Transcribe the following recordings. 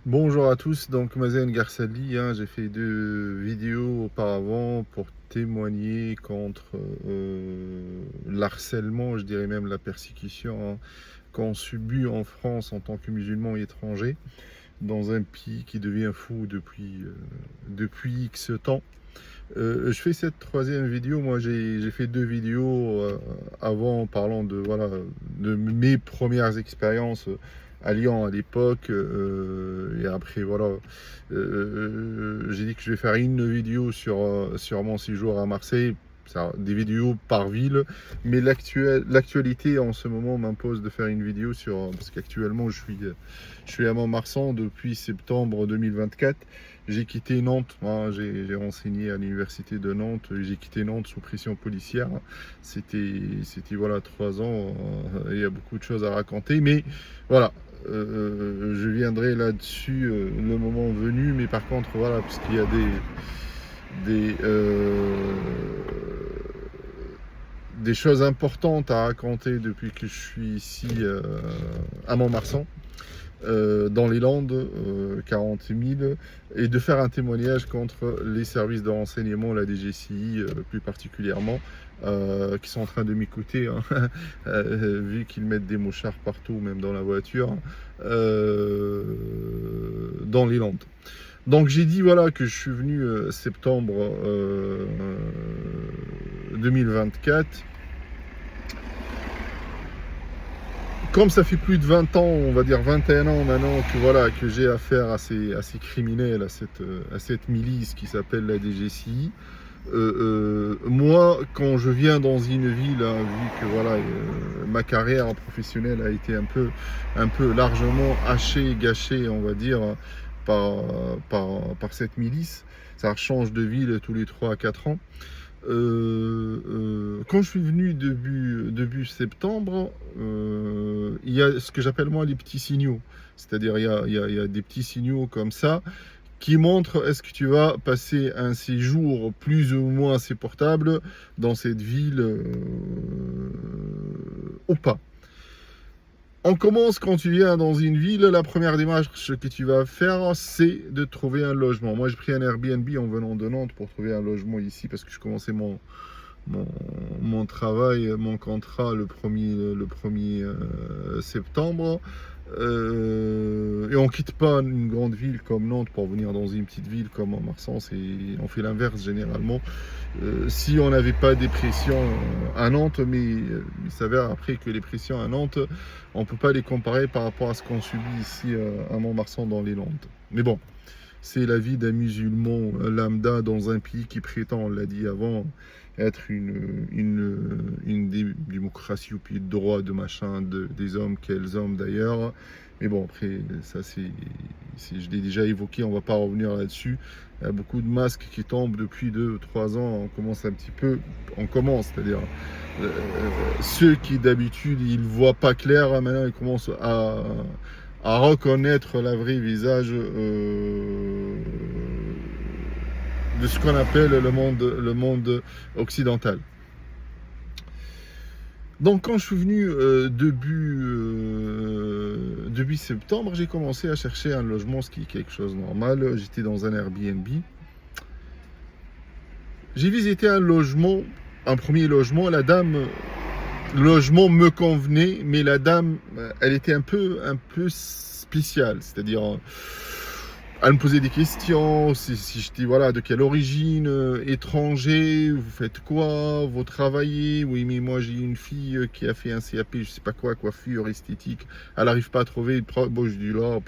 Bonjour à tous, donc Mazen Garsali, j'ai fait 2 vidéos auparavant pour témoigner contre l'harcèlement, je dirais même la persécution qu'on subit en France en tant que musulman étranger, dans un pays qui devient fou depuis X temps. Je fais cette troisième vidéo, moi j'ai fait 2 vidéos avant en parlant de mes premières expériences à Lyon à l'époque, et après j'ai dit que je vais faire une vidéo sur mon séjour à Marseille, des vidéos par ville, mais l'actualité en ce moment m'impose de faire une vidéo parce qu'actuellement je suis à Montmarsan depuis septembre 2024. J'ai quitté Nantes, j'ai renseigné à l'université de Nantes, j'ai quitté Nantes sous pression policière. C'était voilà 3 ans, il y a beaucoup de choses à raconter, mais voilà, je viendrai là-dessus le moment venu, mais par contre voilà, puisqu'il y a des, euh, des choses importantes à raconter depuis que je suis ici à Montmarsan, dans les Landes, 40 000, et de faire un témoignage contre les services de renseignement, la DGCI plus particulièrement, qui sont en train de m'écouter, vu qu'ils mettent des mouchards partout, même dans la voiture, dans les Landes. Donc j'ai dit voilà que je suis venu septembre 2024. Comme ça fait plus de 20 ans, on va dire 21 ans maintenant, que j'ai affaire à ces criminels, à cette milice qui s'appelle la DGCI, moi, quand je viens dans une ville, vu que ma carrière professionnelle a été un peu largement hachée, gâchée, on va dire, par, par cette milice, ça change de ville tous les 3 à 4 ans. Quand je suis venu début septembre, il y a ce que j'appelle moi les petits signaux. C'est-à-dire il y a des petits signaux comme ça qui montrent est-ce que tu vas passer un séjour plus ou moins supportable dans cette ville ou pas. On commence quand tu viens dans une ville, la première démarche que tu vas faire, c'est de trouver un logement. Moi, j'ai pris un Airbnb en venant de Nantes pour trouver un logement ici parce que je commençais mon, mon travail, mon contrat le 1er septembre. Et on quitte pas une grande ville comme Nantes pour venir dans une petite ville comme Marsan. On fait l'inverse généralement. Si on n'avait pas des pressions à Nantes, mais il s'avère après que les pressions à Nantes, on ne peut pas les comparer par rapport à ce qu'on subit ici à Montmarsan dans les Landes. Mais bon, c'est la vie d'un musulman lambda dans un pays qui prétend, on l'a dit avant, être une démocratie au pied de droit, de machin, des hommes, quels hommes d'ailleurs. Mais bon, après, ça je l'ai déjà évoqué, on va pas revenir là-dessus. Il y a beaucoup de masques qui tombent depuis 2 ou 3 ans. C'est-à-dire ceux qui d'habitude ils voient pas clair, maintenant ils commencent à reconnaître la vraie visage de ce qu'on appelle le monde occidental. Donc quand je suis venu début septembre, j'ai commencé à chercher un logement, ce qui est quelque chose de normal. J'étais dans un Airbnb. J'ai visité un premier logement. Le logement me convenait, mais la dame, elle était un peu spéciale. C'est-à-dire, elle me posait des questions, si je dis voilà, de quelle origine, étranger, vous faites quoi, vous travaillez, oui mais moi j'ai une fille qui a fait un CAP, je sais pas quoi, coiffure, esthétique, elle n'arrive pas à trouver, bon je dis là,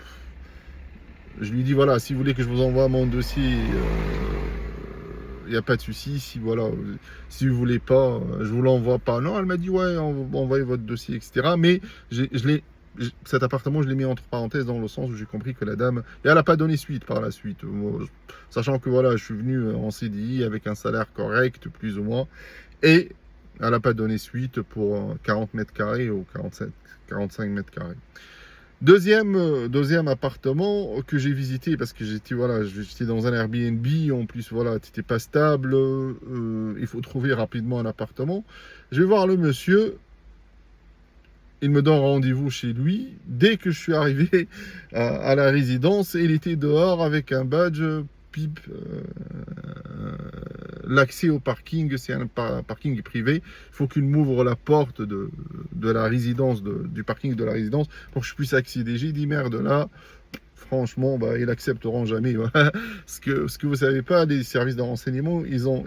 je lui dis voilà, si vous voulez que je vous envoie mon dossier, il n'y a pas de souci, si vous voulez pas, je vous l'envoie pas. Non, elle m'a dit ouais, on va envoyer votre dossier, etc. Mais cet appartement, je l'ai mis entre parenthèses dans le sens où j'ai compris que la dame, et elle n'a pas donné suite par la suite. Moi, sachant que voilà, je suis venu en CDI avec un salaire correct, plus ou moins, et elle n'a pas donné suite pour 40 mètres carrés ou 45 mètres carrés. Deuxième appartement que j'ai visité parce que j'étais dans un Airbnb, en plus voilà, t'étais pas stable, il faut trouver rapidement un appartement. Je vais voir le monsieur, il me donne rendez-vous chez lui. Dès que je suis arrivé à la résidence, il était dehors avec un badge pipe. L'accès au parking, c'est un parking privé. Il faut qu'il m'ouvre la porte de la résidence, du parking de la résidence, pour que je puisse accéder. J'ai dit merde là. Franchement, bah, ils n'accepteront jamais. Ce que vous savez pas, les services de renseignement, ils ont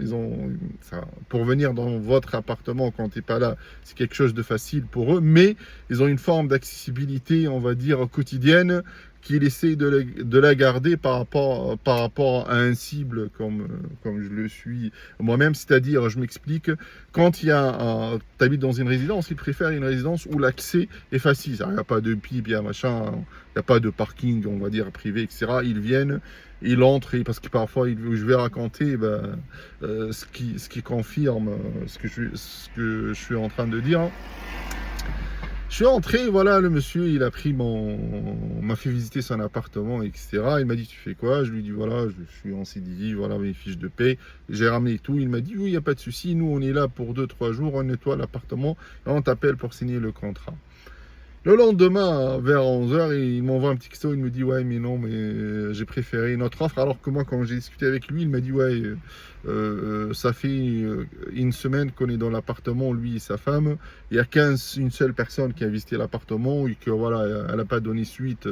ça, pour venir dans votre appartement quand tu n'es pas là, c'est quelque chose de facile pour eux, mais ils ont une forme d'accessibilité, on va dire, quotidienne, qu'il essaie de la garder par rapport à un cible comme je le suis moi-même. C'est-à-dire, je m'explique, quand tu habites dans une résidence, ils préfèrent une résidence où l'accès est facile. Il n'y a pas de pipe, il n'y a machin, il n'y a pas de parking, on va dire, privé, etc. Ils viennent, ils entrent, parce que parfois, je vais raconter ce qui confirme ce que je suis en train de dire. Je suis entré, voilà, le monsieur, il a pris m'a fait visiter son appartement, etc. Il m'a dit, tu fais quoi? Je lui ai dit, voilà, je suis en CDI, voilà mes fiches de paie. J'ai ramené tout. Il m'a dit, oui, il n'y a pas de souci. Nous, on est là pour 2-3 jours, on nettoie l'appartement et on t'appelle pour signer le contrat. Le lendemain, vers 11h, il m'envoie un petit texto, il me dit, ouais, mais non, mais j'ai préféré notre offre. Alors que moi, quand j'ai discuté avec lui, il m'a dit, ouais, ça fait une semaine qu'on est dans l'appartement, lui et sa femme. Il y a une seule personne qui a visité l'appartement et que, voilà, elle n'a pas donné suite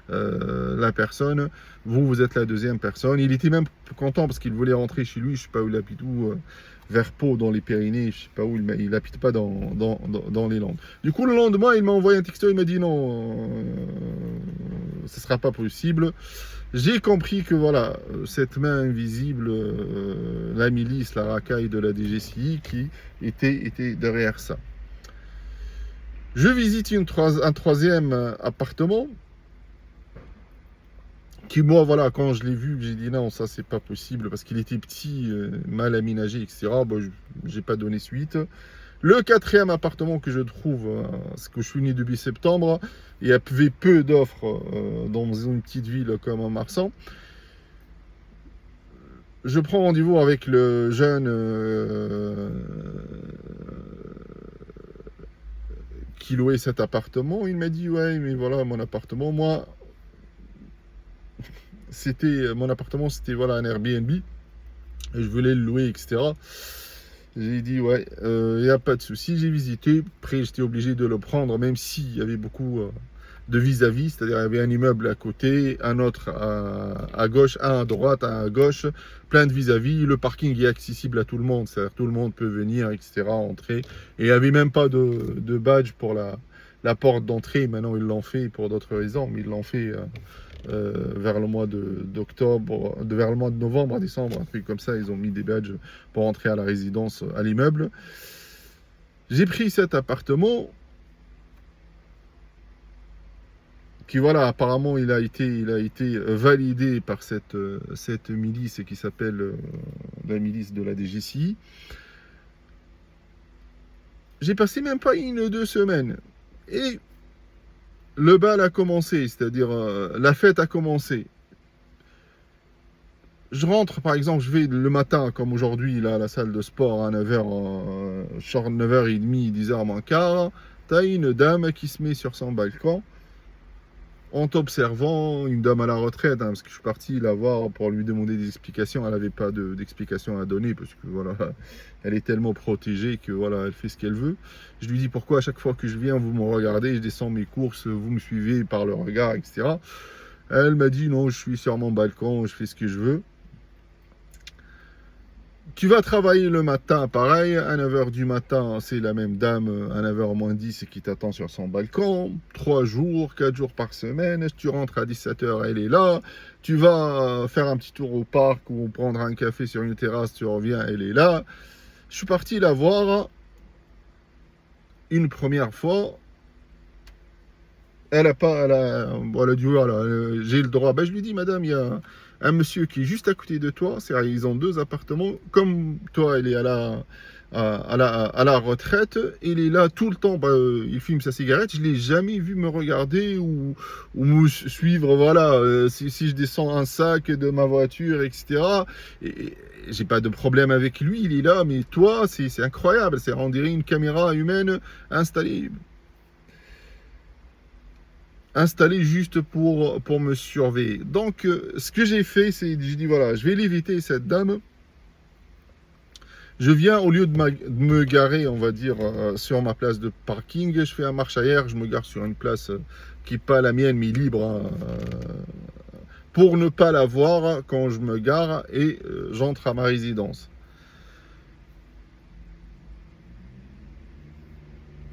la personne. Vous êtes la deuxième personne. Il était même content parce qu'il voulait rentrer chez lui, je ne sais pas où il habite, vers Pau, dans les Pyrénées, je ne sais pas où, il n'habite pas dans les Landes. Du coup, le lendemain, il m'a envoyé un texto, il m'a dit non, ce ne sera pas possible. J'ai compris que voilà, cette main invisible, la milice, la racaille de la DGCI qui était derrière ça. Je visite un troisième appartement qui, moi, voilà, quand je l'ai vu, j'ai dit non, ça c'est pas possible parce qu'il était petit, mal aménagé, etc. Bon, j'ai pas donné suite. Le quatrième appartement que je trouve, parce que je suis né depuis septembre, il y avait peu d'offres dans une petite ville comme Marsan. Je prends rendez-vous avec le jeune qui louait cet appartement. Il m'a dit, ouais, mais voilà, mon appartement, moi, mon appartement, c'était voilà, un Airbnb. Et je voulais le louer, etc. J'ai dit, ouais, il n'y a pas de souci. J'ai visité. Après, j'étais obligé de le prendre, même s'il y avait beaucoup de vis-à-vis. C'est-à-dire, il y avait un immeuble à côté, un autre à gauche, un à droite, un à gauche. Plein de vis-à-vis. Le parking est accessible à tout le monde. C'est-à-dire, tout le monde peut venir, etc., entrer. Et il n'y avait même pas de badge pour la porte d'entrée. Maintenant, ils l'ont fait pour d'autres raisons, mais ils l'ont fait vers le mois d'octobre, vers le mois de novembre à décembre, un truc comme ça. Ils ont mis des badges pour entrer à la résidence, à l'immeuble. J'ai pris cet appartement qui, voilà, apparemment, il a été validé par cette milice qui s'appelle la milice de la DGCI. J'ai passé même pas 1 ou 2 semaines. Et le bal a commencé, c'est-à-dire la fête a commencé. Je rentre, par exemple, je vais le matin, comme aujourd'hui, là, à la salle de sport à 9h, genre 9h30, 10h moins quart. T'as une dame qui se met sur son balcon en t'observant, une dame à la retraite, parce que je suis parti la voir pour lui demander des explications. Elle n'avait pas d'explications à donner parce que voilà, elle est tellement protégée que voilà, elle fait ce qu'elle veut. Je lui dis pourquoi à chaque fois que je viens, vous me regardez, je descends mes courses, vous me suivez par le regard, etc. Elle m'a dit non, je suis sur mon balcon, je fais ce que je veux. Tu vas travailler le matin, pareil, à 9h du matin, c'est la même dame, à 9h moins 10 qui t'attend sur son balcon. 3 jours, 4 jours par semaine, tu rentres à 17h, elle est là. Tu vas faire un petit tour au parc ou prendre un café sur une terrasse, tu reviens, elle est là. Je suis parti la voir une première fois. Elle a dit, voilà, j'ai le droit. Ben, je lui dis, madame, il y a un monsieur qui est juste à côté de toi, c'est-à-dire ils ont 2 appartements, comme toi, elle est à la retraite, il est là tout le temps, il fume sa cigarette, je ne l'ai jamais vu me regarder ou me suivre, voilà, si je descends un sac de ma voiture, etc. Et j'ai pas de problème avec lui, il est là, mais toi, c'est incroyable, on dirait une caméra humaine installée. installé juste pour me surveiller. Donc, ce que j'ai fait, c'est, j'ai dit, voilà, je vais l'éviter, cette dame. Je viens, au lieu de me garer, on va dire, sur ma place de parking, je fais un marche arrière, je me gare sur une place qui n'est pas la mienne, mais libre, hein, pour ne pas la voir quand je me gare et j'entre à ma résidence.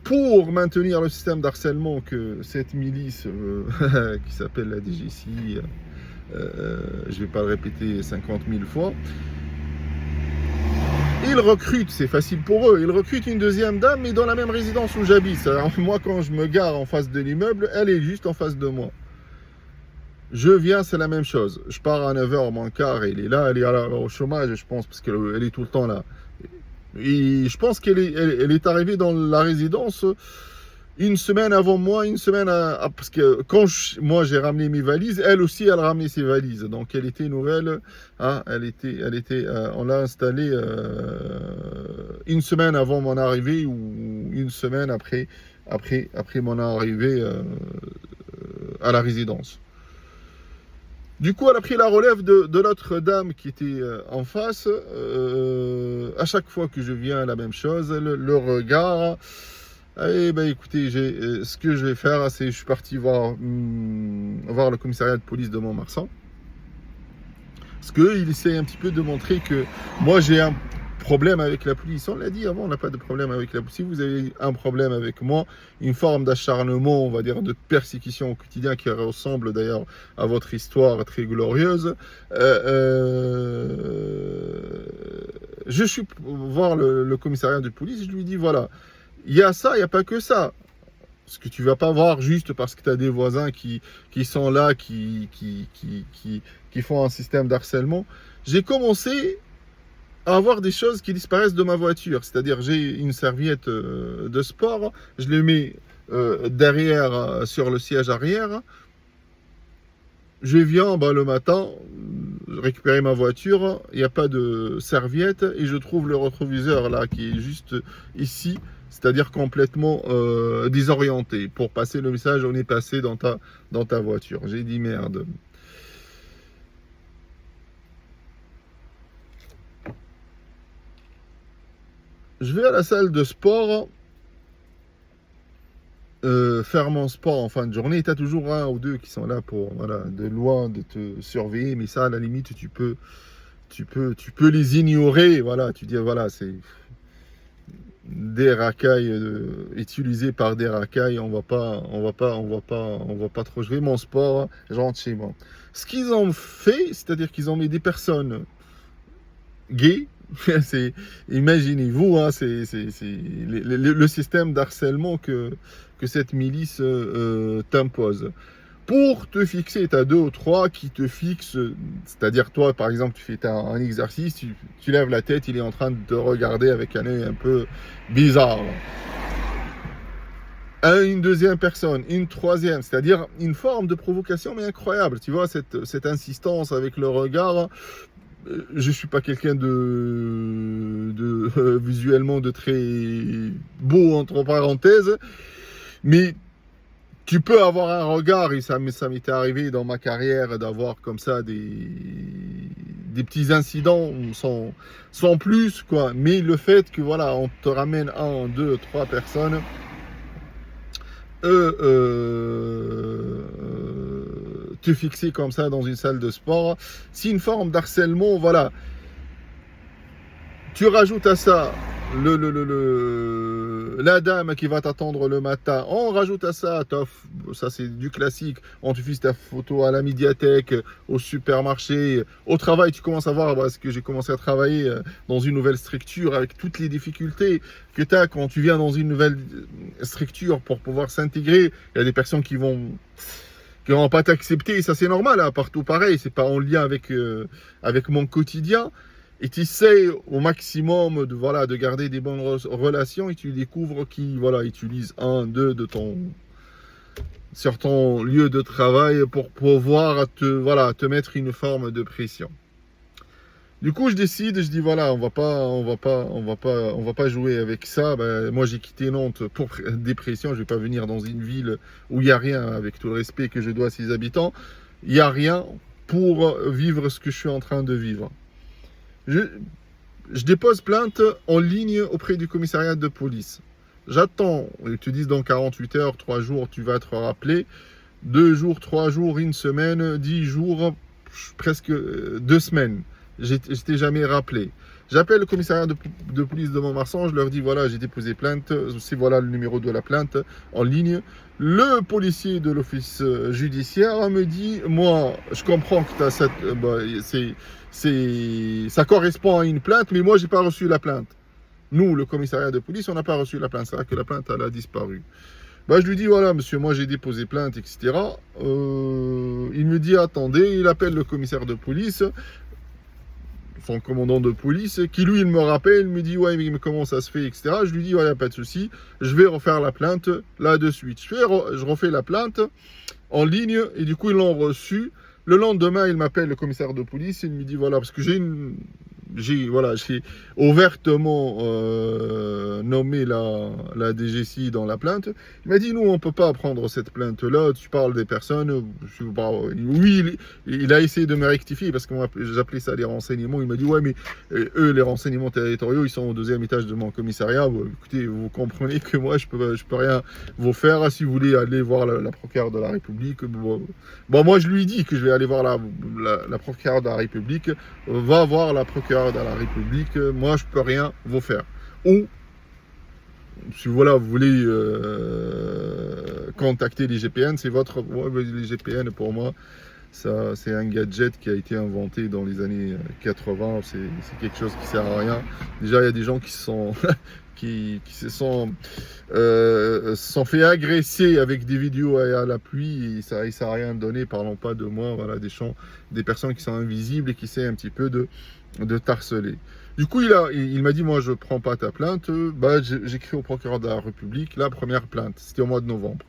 Pour maintenir le système d'harcèlement que cette milice qui s'appelle la DGCI, je ne vais pas le répéter 50 000 fois, ils recrutent, c'est facile pour eux, ils recrutent une deuxième dame, mais dans la même résidence où j'habite. Alors, moi, quand je me gare en face de l'immeuble, elle est juste en face de moi. Je viens, c'est la même chose. Je pars à 9h moins quart, elle est là, elle est au chômage, je pense, parce qu'elle est tout le temps là. Et je pense qu'elle est arrivée dans la résidence une semaine avant moi, une semaine parce que quand moi j'ai ramené mes valises, elle aussi elle a ramené ses valises. Donc elle était nouvelle, hein, on l'a installée une semaine avant mon arrivée ou une semaine après mon arrivée à la résidence. Du coup, elle a pris la relève de l'autre dame qui était en face. À chaque fois que je viens, la même chose, le regard. Eh ben, écoutez, ce que je vais faire, c'est je suis parti voir le commissariat de police de Mont-Marsan. Parce qu'il essaie un petit peu de montrer que moi, j'ai un problème avec la police. On l'a dit avant, on n'a pas de problème avec la police. Si vous avez un problème avec moi, une forme d'acharnement, on va dire, de persécution au quotidien qui ressemble d'ailleurs à votre histoire très glorieuse, je suis voir le commissariat de police, je lui dis voilà, il y a ça, il n'y a pas que ça. Ce que tu ne vas pas voir juste parce que tu as des voisins qui sont là, qui font un système d'harcèlement. J'ai commencé à avoir des choses qui disparaissent de ma voiture. C'est-à-dire, j'ai une serviette de sport, je le mets derrière sur le siège arrière. Je viens le matin récupérer ma voiture, il n'y a pas de serviette et je trouve le rétroviseur là qui est juste ici, c'est-à-dire complètement désorienté. Pour passer le message, on est passé dans ta voiture. J'ai dit merde. Je vais à la salle de sport faire mon sport en fin de journée. Tu as toujours un ou deux qui sont là pour, voilà, de loin, de te surveiller. Mais ça, à la limite, tu peux les ignorer. Voilà, tu dis, voilà, c'est des racailles utilisées par des racailles. On va pas trop. Je vais mon sport, je rentre chez moi. Ce qu'ils ont fait, c'est-à-dire qu'ils ont mis des personnes gays. Imaginez-vous, hein, c'est le système d'harcèlement que cette milice t'impose. Pour te fixer, tu as 2 ou 3 qui te fixent, c'est-à-dire toi, par exemple, tu fais un exercice, tu lèves la tête, il est en train de te regarder avec un œil un peu bizarre. Une deuxième personne, une troisième, c'est-à-dire une forme de provocation, mais incroyable. Tu vois, cette insistance avec le regard. Je suis pas quelqu'un de visuellement de très beau entre parenthèses, mais tu peux avoir un regard, et ça m'était arrivé dans ma carrière d'avoir comme ça des petits incidents sans plus, quoi. Mais le fait que voilà, on te ramène 1, 2, 3 personnes, te fixer comme ça dans une salle de sport, c'est une forme d'harcèlement, voilà. Tu rajoutes à ça la dame qui va t'attendre le matin. On rajoute à ça, ça c'est du classique, on te fixe ta photo à la médiathèque, au supermarché, au travail. Tu commences à voir, parce que j'ai commencé à travailler dans une nouvelle structure avec toutes les difficultés que tu as quand tu viens dans une nouvelle structure pour pouvoir s'intégrer. Il y a des personnes qui vont pas t'accepter, ça c'est normal, hein, partout pareil, c'est pas en lien avec mon quotidien. Et tu essaies au maximum de garder des bonnes relations, et tu découvres qu'ils utilisent 1, 2 sur ton lieu de travail pour pouvoir te mettre une forme de pression. Du coup, je décide, je dis voilà, on va pas jouer avec ça. Ben, moi, j'ai quitté Nantes pour dépression. Je vais pas venir dans une ville où il y a rien, avec tout le respect que je dois à ses habitants. Il y a rien pour vivre ce que je suis en train de vivre. Je, je dépose plainte en ligne auprès du commissariat de police. J'attends. Ils te disent dans 48 heures, 3 jours, tu vas être rappelé. 2 jours, 3 jours, 1 semaine, 10 jours, presque 2 semaines. J'étais jamais rappelé. J'appelle le commissariat de police de Mont-Marsan, je leur dis voilà, j'ai déposé plainte, c'est voilà le numéro de la plainte en ligne. Le policier de l'office judiciaire me dit moi, je comprends que t'as cette, ça correspond à une plainte, mais moi j'ai pas reçu la plainte. Nous, le commissariat de police, on n'a pas reçu la plainte, c'est vrai que la plainte elle a disparu. Bah, je lui dis, voilà, monsieur, moi j'ai déposé plainte, etc. Il me dit, attendez, il appelle le commissaire de police, son commandant de police, qui lui, il me rappelle, il me dit, ouais, mais comment ça se fait, etc. Je lui dis, ouais, il n'y a pas de souci, je vais refaire la plainte là de suite. Je refais la plainte en ligne, et du coup, ils l'ont reçu. Le lendemain, il m'appelle le commissaire de police, il me dit, voilà, parce que j'ai ouvertement nommé la DGCI dans la plainte. Il m'a dit, nous, on ne peut pas prendre cette plainte-là, tu parles des personnes. Oui, il a essayé de me rectifier, parce que j'appelais ça les renseignements. Il m'a dit, ouais, mais eux, les renseignements territoriaux, ils sont au 2e étage de mon commissariat. Écoutez, vous comprenez que moi, je peux rien vous faire. Si vous voulez aller voir la procureure de la République, bon, moi, je lui dis que je vais aller voir la procureure de la République. Va voir la procureure de la République, moi je peux rien vous faire. Ou si voilà, vous voulez contacter les GPN, c'est votre. Les GPN pour moi, ça c'est un gadget qui a été inventé dans les années 80. C'est quelque chose qui sert à rien. Déjà, il y a des gens qui sont qui se sont fait agresser avec des vidéos à la pluie et ça n'a rien donné. Parlons pas de moi, voilà, des personnes qui sont invisibles et qui essaient un petit peu de t'harceler. Du coup, il m'a dit, moi, je prends pas ta plainte. Bah, j'écris au procureur de la République la première plainte. C'était au mois de novembre.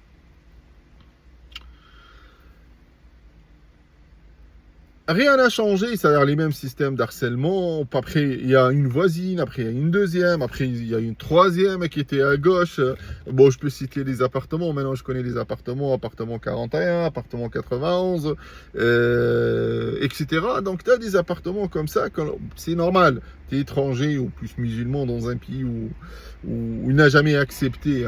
Rien n'a changé, c'est-à-dire les mêmes systèmes d'harcèlement. Après, il y a une voisine, après, il y a une deuxième, après, il y a une troisième qui était à gauche. Bon, je peux citer les appartements. Maintenant, je connais les appartements, appartement 41, appartement 91, etc. Donc, tu as des appartements comme ça, c'est normal. Tu es étranger ou plus musulman dans un pays où il n'a jamais accepté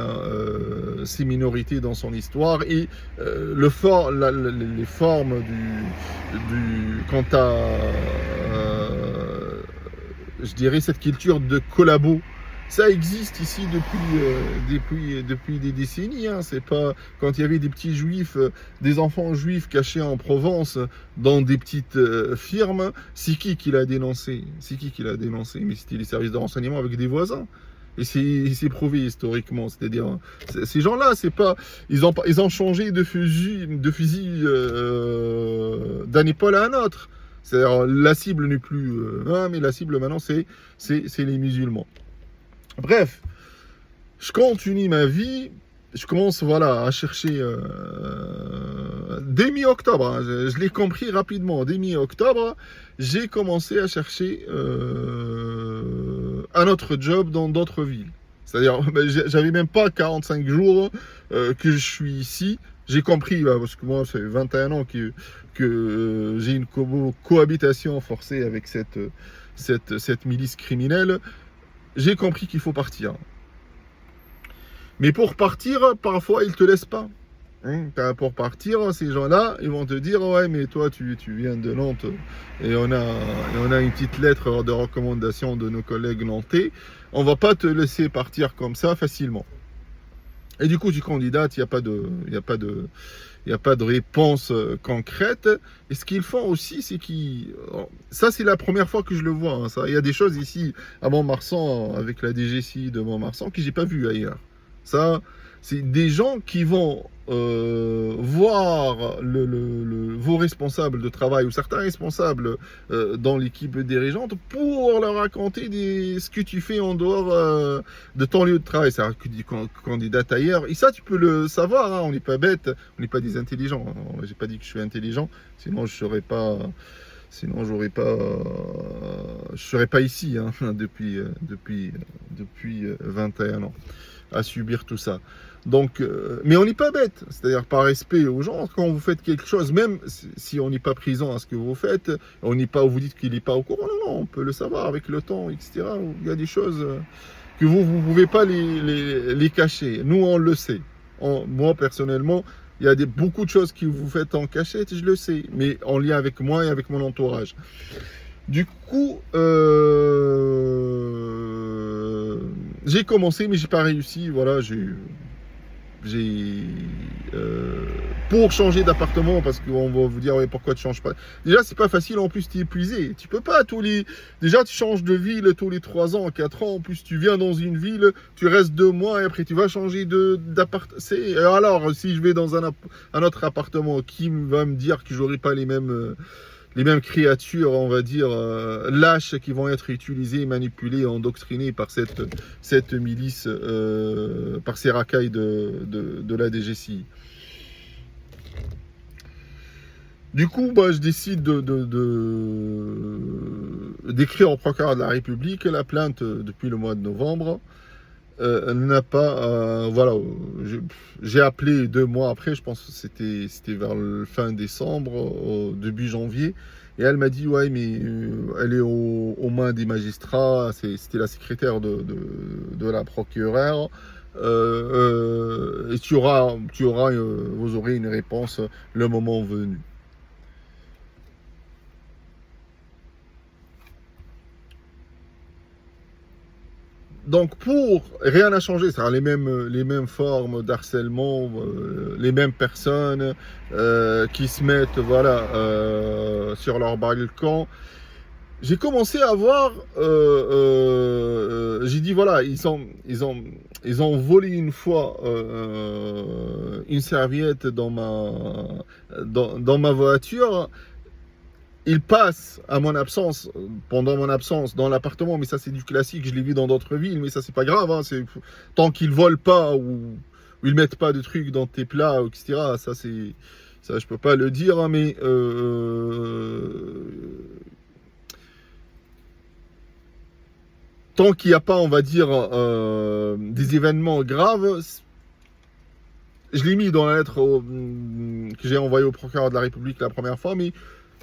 ces minorités dans son histoire. Et les formes quant à, je dirais, cette culture de collabo, ça existe ici depuis des décennies. Hein. C'est pas quand il y avait des petits juifs, des enfants juifs cachés en Provence dans des petites firmes. C'est qui l'a dénoncé? C'est qui l'a dénoncé? Mais c'était les services de renseignement avec des voisins. Et c'est prouvé historiquement, c'est-à-dire ces gens-là, c'est pas, ils ont changé de fusil d'un épaule à un autre. C'est-à-dire la cible n'est plus, mais la cible maintenant c'est les musulmans. Bref, je continue ma vie. Je commence voilà à chercher dès mi-octobre. Hein, je l'ai compris rapidement. Dès mi-octobre, j'ai commencé à chercher un autre job dans d'autres villes. C'est-à-dire, j'avais même pas 45 jours que je suis ici. J'ai compris, parce que moi, ça fait 21 ans que j'ai une cohabitation forcée avec cette milice criminelle. J'ai compris qu'il faut partir. Mais pour partir, parfois, ils ne te laissent pas. Pour partir, ces gens-là, ils vont te dire, ouais, mais toi, tu viens de Nantes et on a une petite lettre de recommandation de nos collègues nantais. On ne va pas te laisser partir comme ça facilement. Et du coup, tu candidates, il n'y a pas de réponse concrète. Et ce qu'ils font aussi, c'est ça, c'est la première fois que je le vois. Hein, ça. Il y a des choses ici à Mont-Marsan, avec la DGCI de Mont-Marsan, que j'ai pas vu ailleurs. Ça, c'est des gens qui vont voir vos responsables de travail ou certains responsables dans l'équipe dirigeante pour leur raconter ce que tu fais en dehors de ton lieu de travail. C'est-à-dire que tu candidates ailleurs. Et ça, tu peux le savoir. Hein, on n'est pas bête, on n'est pas des intelligents. J'ai pas dit que je suis intelligent, sinon je serais pas Sinon, je serais pas ici hein, depuis 21 ans à subir tout ça. Donc, mais on n'est pas bête, c'est-à-dire par respect aux gens, quand vous faites quelque chose, même si on n'est pas présent à ce que vous faites, on n'est pas, vous dites qu'il n'est pas au courant, non, non, on peut le savoir avec le temps, etc. Il y a des choses que vous ne pouvez pas les cacher. Nous, on le sait. Moi, personnellement, il y a beaucoup de choses que vous faites en cachette, je le sais, mais en lien avec moi et avec mon entourage. Du coup, j'ai commencé, mais j'ai pas réussi. Voilà, pour changer d'appartement, parce qu'on va vous dire ouais, pourquoi tu changes pas. Déjà, c'est pas facile, en plus tu es épuisé. Tu peux pas Déjà, tu changes de ville tous les 3 ans, 4 ans. En plus, tu viens dans une ville, tu restes 2 mois et après tu vas changer d'appartement. Alors, si je vais dans un autre appartement, qui va me dire que j'aurai pas les mêmes créatures, on va dire, lâches qui vont être utilisées, manipulées, endoctrinées par cette milice, par ces racailles de la DGCI. Du coup, bah, je décide d'écrire au procureur de la République la plainte depuis le mois de novembre. N'a pas, voilà, j'ai appelé 2 mois après, je pense que c'était vers le fin décembre, au début janvier, et elle m'a dit ouais mais elle est aux mains des magistrats, c'était la secrétaire de la procureure, et vous aurez une réponse le moment venu. Donc pour rien n'a changé, ça les mêmes formes d'harcèlement, les mêmes personnes qui se mettent voilà sur leur balcon. J'ai commencé à voir, j'ai dit voilà, ils ont volé une fois une serviette dans ma voiture. Il passe à mon absence, pendant mon absence, dans l'appartement, mais ça c'est du classique, je l'ai vu dans d'autres villes, mais ça c'est pas grave, hein, tant qu'ils volent pas ou ils mettent pas de trucs dans tes plats, etc. Ça je peux pas le dire, hein, mais tant qu'il n'y a pas, on va dire, des événements graves. Je l'ai mis dans la lettre que j'ai envoyée au procureur de la République la première fois, mais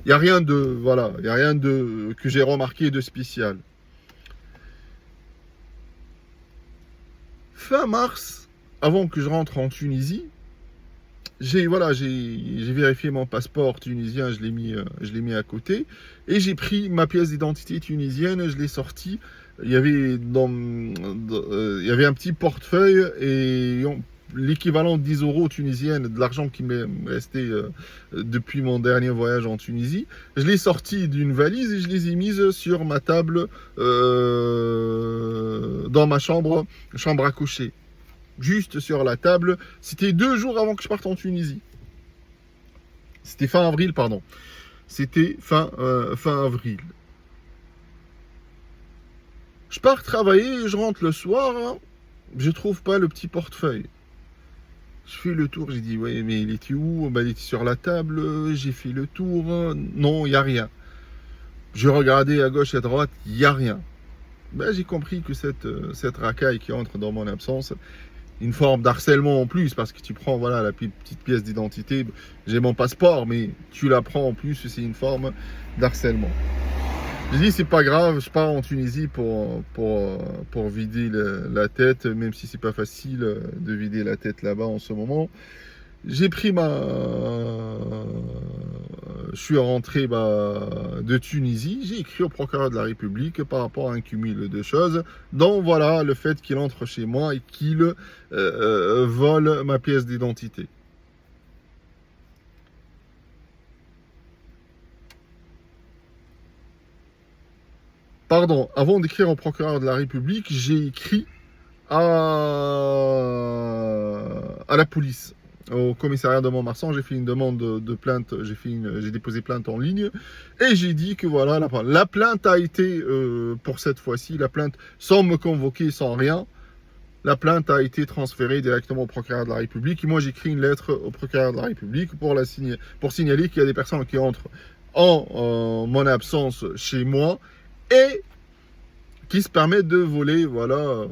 il n'y a rien que j'ai remarqué de spécial. Fin mars, avant que je rentre en Tunisie, j'ai vérifié mon passeport tunisien, je l'ai mis à côté, et j'ai pris ma pièce d'identité tunisienne, je l'ai sortie. Il y avait un petit portefeuille et l'équivalent de 10 € tunisienne, de l'argent qui m'est resté depuis mon dernier voyage en Tunisie. Je l'ai sorti d'une valise et je les ai mises sur ma table dans ma chambre à coucher. Juste sur la table. C'était 2 jours avant que je parte en Tunisie. C'était fin avril, pardon. C'était fin avril. Je pars travailler, je rentre le soir, hein, je trouve pas le petit portefeuille. Je fais le tour, j'ai dit, ouais, mais il était où? Ben, il était sur la table, j'ai fait le tour, non, il n'y a rien. Je regardais à gauche et à droite, il n'y a rien. Ben, j'ai compris que cette racaille qui entre dans mon absence, une forme d'harcèlement en plus, parce que tu prends voilà, la petite pièce d'identité, j'ai mon passeport, mais tu la prends en plus, c'est une forme d'harcèlement. J'ai dit, c'est pas grave, je pars en Tunisie pour vider la tête, même si c'est pas facile de vider la tête là-bas en ce moment. J'ai pris je suis rentré de Tunisie, j'ai écrit au procureur de la République par rapport à un cumul de choses, dont voilà le fait qu'il entre chez moi et qu'il vole ma pièce d'identité. Pardon, avant d'écrire au procureur de la République, j'ai écrit à la police, au commissariat de Montmarsan. J'ai fait une demande de plainte, j'ai déposé plainte en ligne et j'ai dit que voilà, la plainte a été, pour cette fois-ci, la plainte sans me convoquer, sans rien, la plainte a été transférée directement au procureur de la République. Et moi, j'écris une lettre au procureur de la République pour signaler qu'il y a des personnes qui entrent en mon absence chez moi et qui se permet de voler, voilà,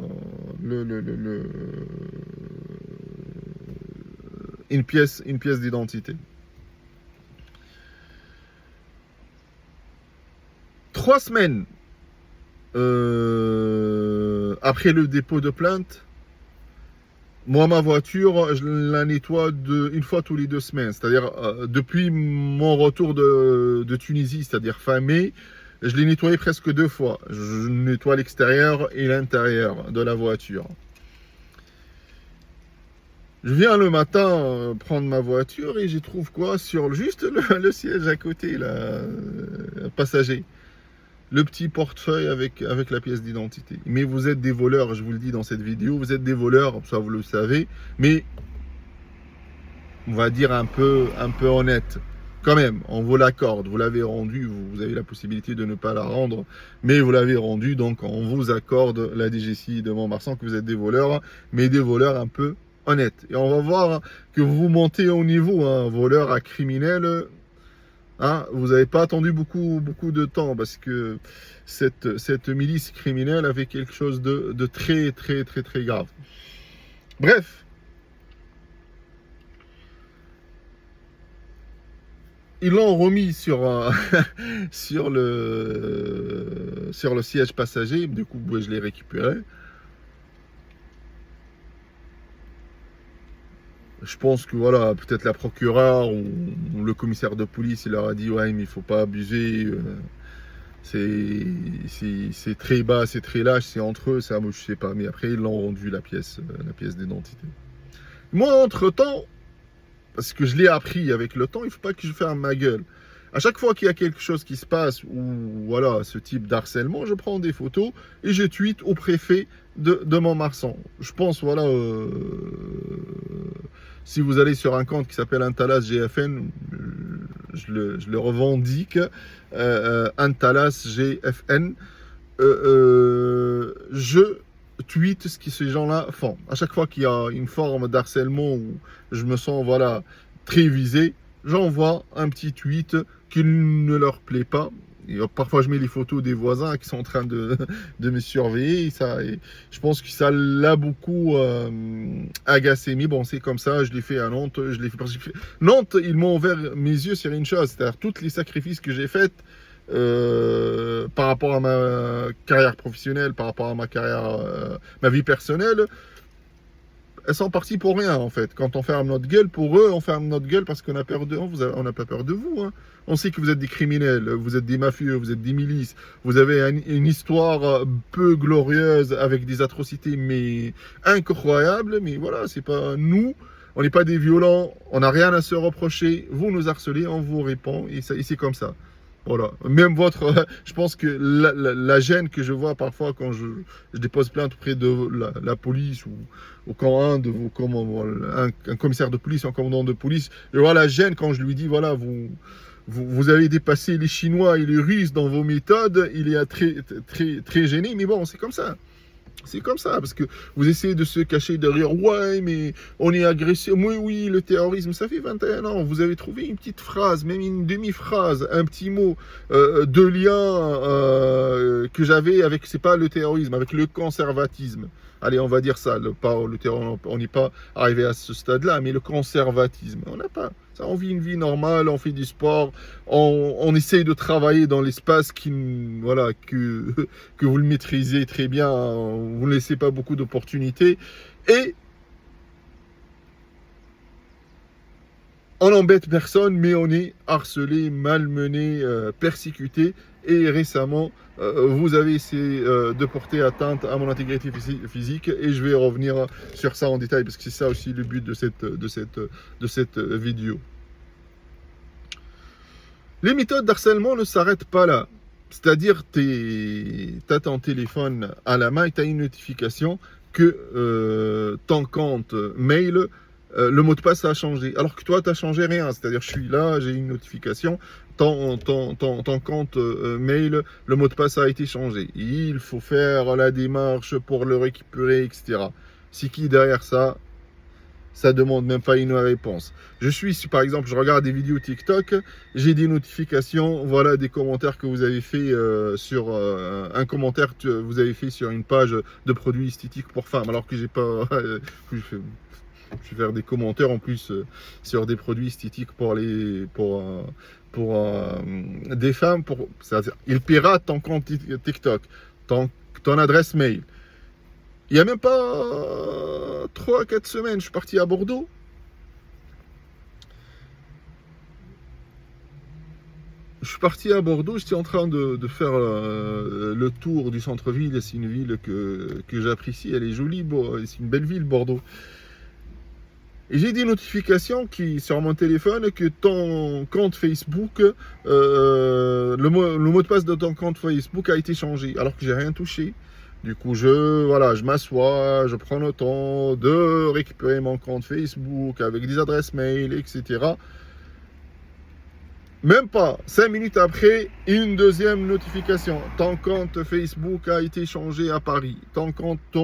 une pièce d'identité. 3 semaines après le dépôt de plainte, moi, ma voiture, je la nettoie une fois tous les 2 semaines. C'est-à-dire, depuis mon retour de Tunisie, c'est-à-dire fin mai, je l'ai nettoyé presque 2 fois. Je nettoie l'extérieur et l'intérieur de la voiture. Je viens le matin prendre ma voiture et j'y trouve quoi? Juste le siège à côté, là, passager. Le petit portefeuille avec la pièce d'identité. Mais vous êtes des voleurs, je vous le dis dans cette vidéo, vous êtes des voleurs, ça vous le savez, mais on va dire un peu honnête. Quand même, on vous l'accorde, vous l'avez rendu, vous avez la possibilité de ne pas la rendre, mais vous l'avez rendu, donc on vous accorde la DGCI de Montmarsan que vous êtes des voleurs, mais des voleurs un peu honnêtes. Et on va voir que vous montez au niveau, hein, voleur à criminel. Hein, vous n'avez pas attendu beaucoup de temps parce que cette milice criminelle avait quelque chose de très grave. Bref, ils l'ont remis sur le siège passager. Du coup, je l'ai récupéré. Je pense que voilà, peut-être la procureure ou le commissaire de police, il leur a dit ouais, mais il faut pas abuser. C'est très bas, c'est très lâche, c'est entre eux, ça, moi je sais pas. Mais après ils l'ont rendu la pièce d'identité. Moi entre temps, parce que je l'ai appris avec le temps, il faut pas que je ferme ma gueule. À chaque fois qu'il y a quelque chose qui se passe ou voilà ce type d'harcèlement, je prends des photos et je tweete au préfet de Montmarsan. Je pense voilà. Si vous allez sur un compte qui s'appelle Antalas GFN, je le revendique, Antalas GFN, je tweete ce que ces gens-là font. À chaque fois qu'il y a une forme d'harcèlement où je me sens voilà, très visé, j'envoie un petit tweet qui ne leur plaît pas. Et parfois, je mets les photos des voisins qui sont en train de me surveiller. Et je pense que ça l'a beaucoup agacé. Mais bon, c'est comme ça. Je l'ai fait à Nantes. Nantes, ils m'ont ouvert mes yeux sur une chose. C'est-à-dire tous les sacrifices que j'ai faits par rapport à ma carrière professionnelle, par rapport à ma carrière, ma vie personnelle. Elles sont parties pour rien en fait. Quand on ferme notre gueule, pour eux, on ferme notre gueule parce qu'on a peur de on n'a pas peur de vous. Hein. On sait que vous êtes des criminels, vous êtes des mafieux, vous êtes des milices, vous avez une histoire peu glorieuse avec des atrocités mais incroyables. Mais voilà, c'est pas nous, on n'est pas des violents, on n'a rien à se reprocher. Vous nous harcelez, on vous répond et c'est comme ça. Voilà, même je pense que la gêne que je vois parfois quand je dépose plainte auprès de la police ou quand un commissaire de police, un commandant de police, je vois la gêne quand je lui dis voilà, vous avez dépassé les Chinois et les Russes dans vos méthodes, il est très gêné, mais bon, c'est comme ça. C'est comme ça, parce que vous essayez de se cacher derrière « Ouais, mais on est agressé. » Oui, le terrorisme, ça fait 21 ans. Vous avez trouvé une petite phrase, même une demi-phrase, un petit mot de lien que j'avais avec, c'est pas le terrorisme, avec le conservatisme. Allez, on va dire ça, le terrorisme, on n'est pas arrivé à ce stade-là, mais le conservatisme, on n'a pas. Ça, on vit une vie normale, on fait du sport, on essaye de travailler dans l'espace voilà, que vous le maîtrisez très bien, vous ne laissez pas beaucoup d'opportunités. Et on n'embête personne, mais on est harcelé, malmené, persécuté. Et récemment, vous avez essayé de porter atteinte à mon intégrité physique. Et je vais revenir sur ça en détail, parce que c'est ça aussi le but de cette vidéo. Les méthodes d'harcèlement ne s'arrêtent pas là. C'est-à-dire, tu as ton téléphone à la main et tu as une notification que ton compte mail, le mot de passe a changé. Alors que toi, tu n'as changé rien. C'est-à-dire, je suis là, j'ai une notification, ton compte mail, le mot de passe a été changé. Il faut faire la démarche pour le récupérer, etc. C'est qui derrière ça? ça demande même pas une réponse. Je suis, par exemple, je regarde des vidéos TikTok, j'ai des notifications, voilà des commentaires que vous avez fait sur un commentaire que vous avez fait sur une page de produits esthétiques pour femmes, alors que j'ai pas, je vais faire des commentaires en plus sur des produits esthétiques pour des femmes, c'est-à-dire, ils piratent ton compte TikTok, ton adresse mail. Il n'y a même pas 3-4 semaines, je suis parti à Bordeaux. J'étais en train de faire le tour du centre-ville. C'est une ville que j'apprécie, elle est jolie, c'est une belle ville, Bordeaux. Et j'ai des notifications sur mon téléphone que ton compte Facebook, le mot de passe de ton compte Facebook a été changé, alors que j'ai rien touché. Du coup, je m'assois, je prends le temps de récupérer mon compte Facebook avec des adresses mail, etc. Même pas 5 minutes après, une deuxième notification. Ton compte Facebook a été changé à Paris. Ton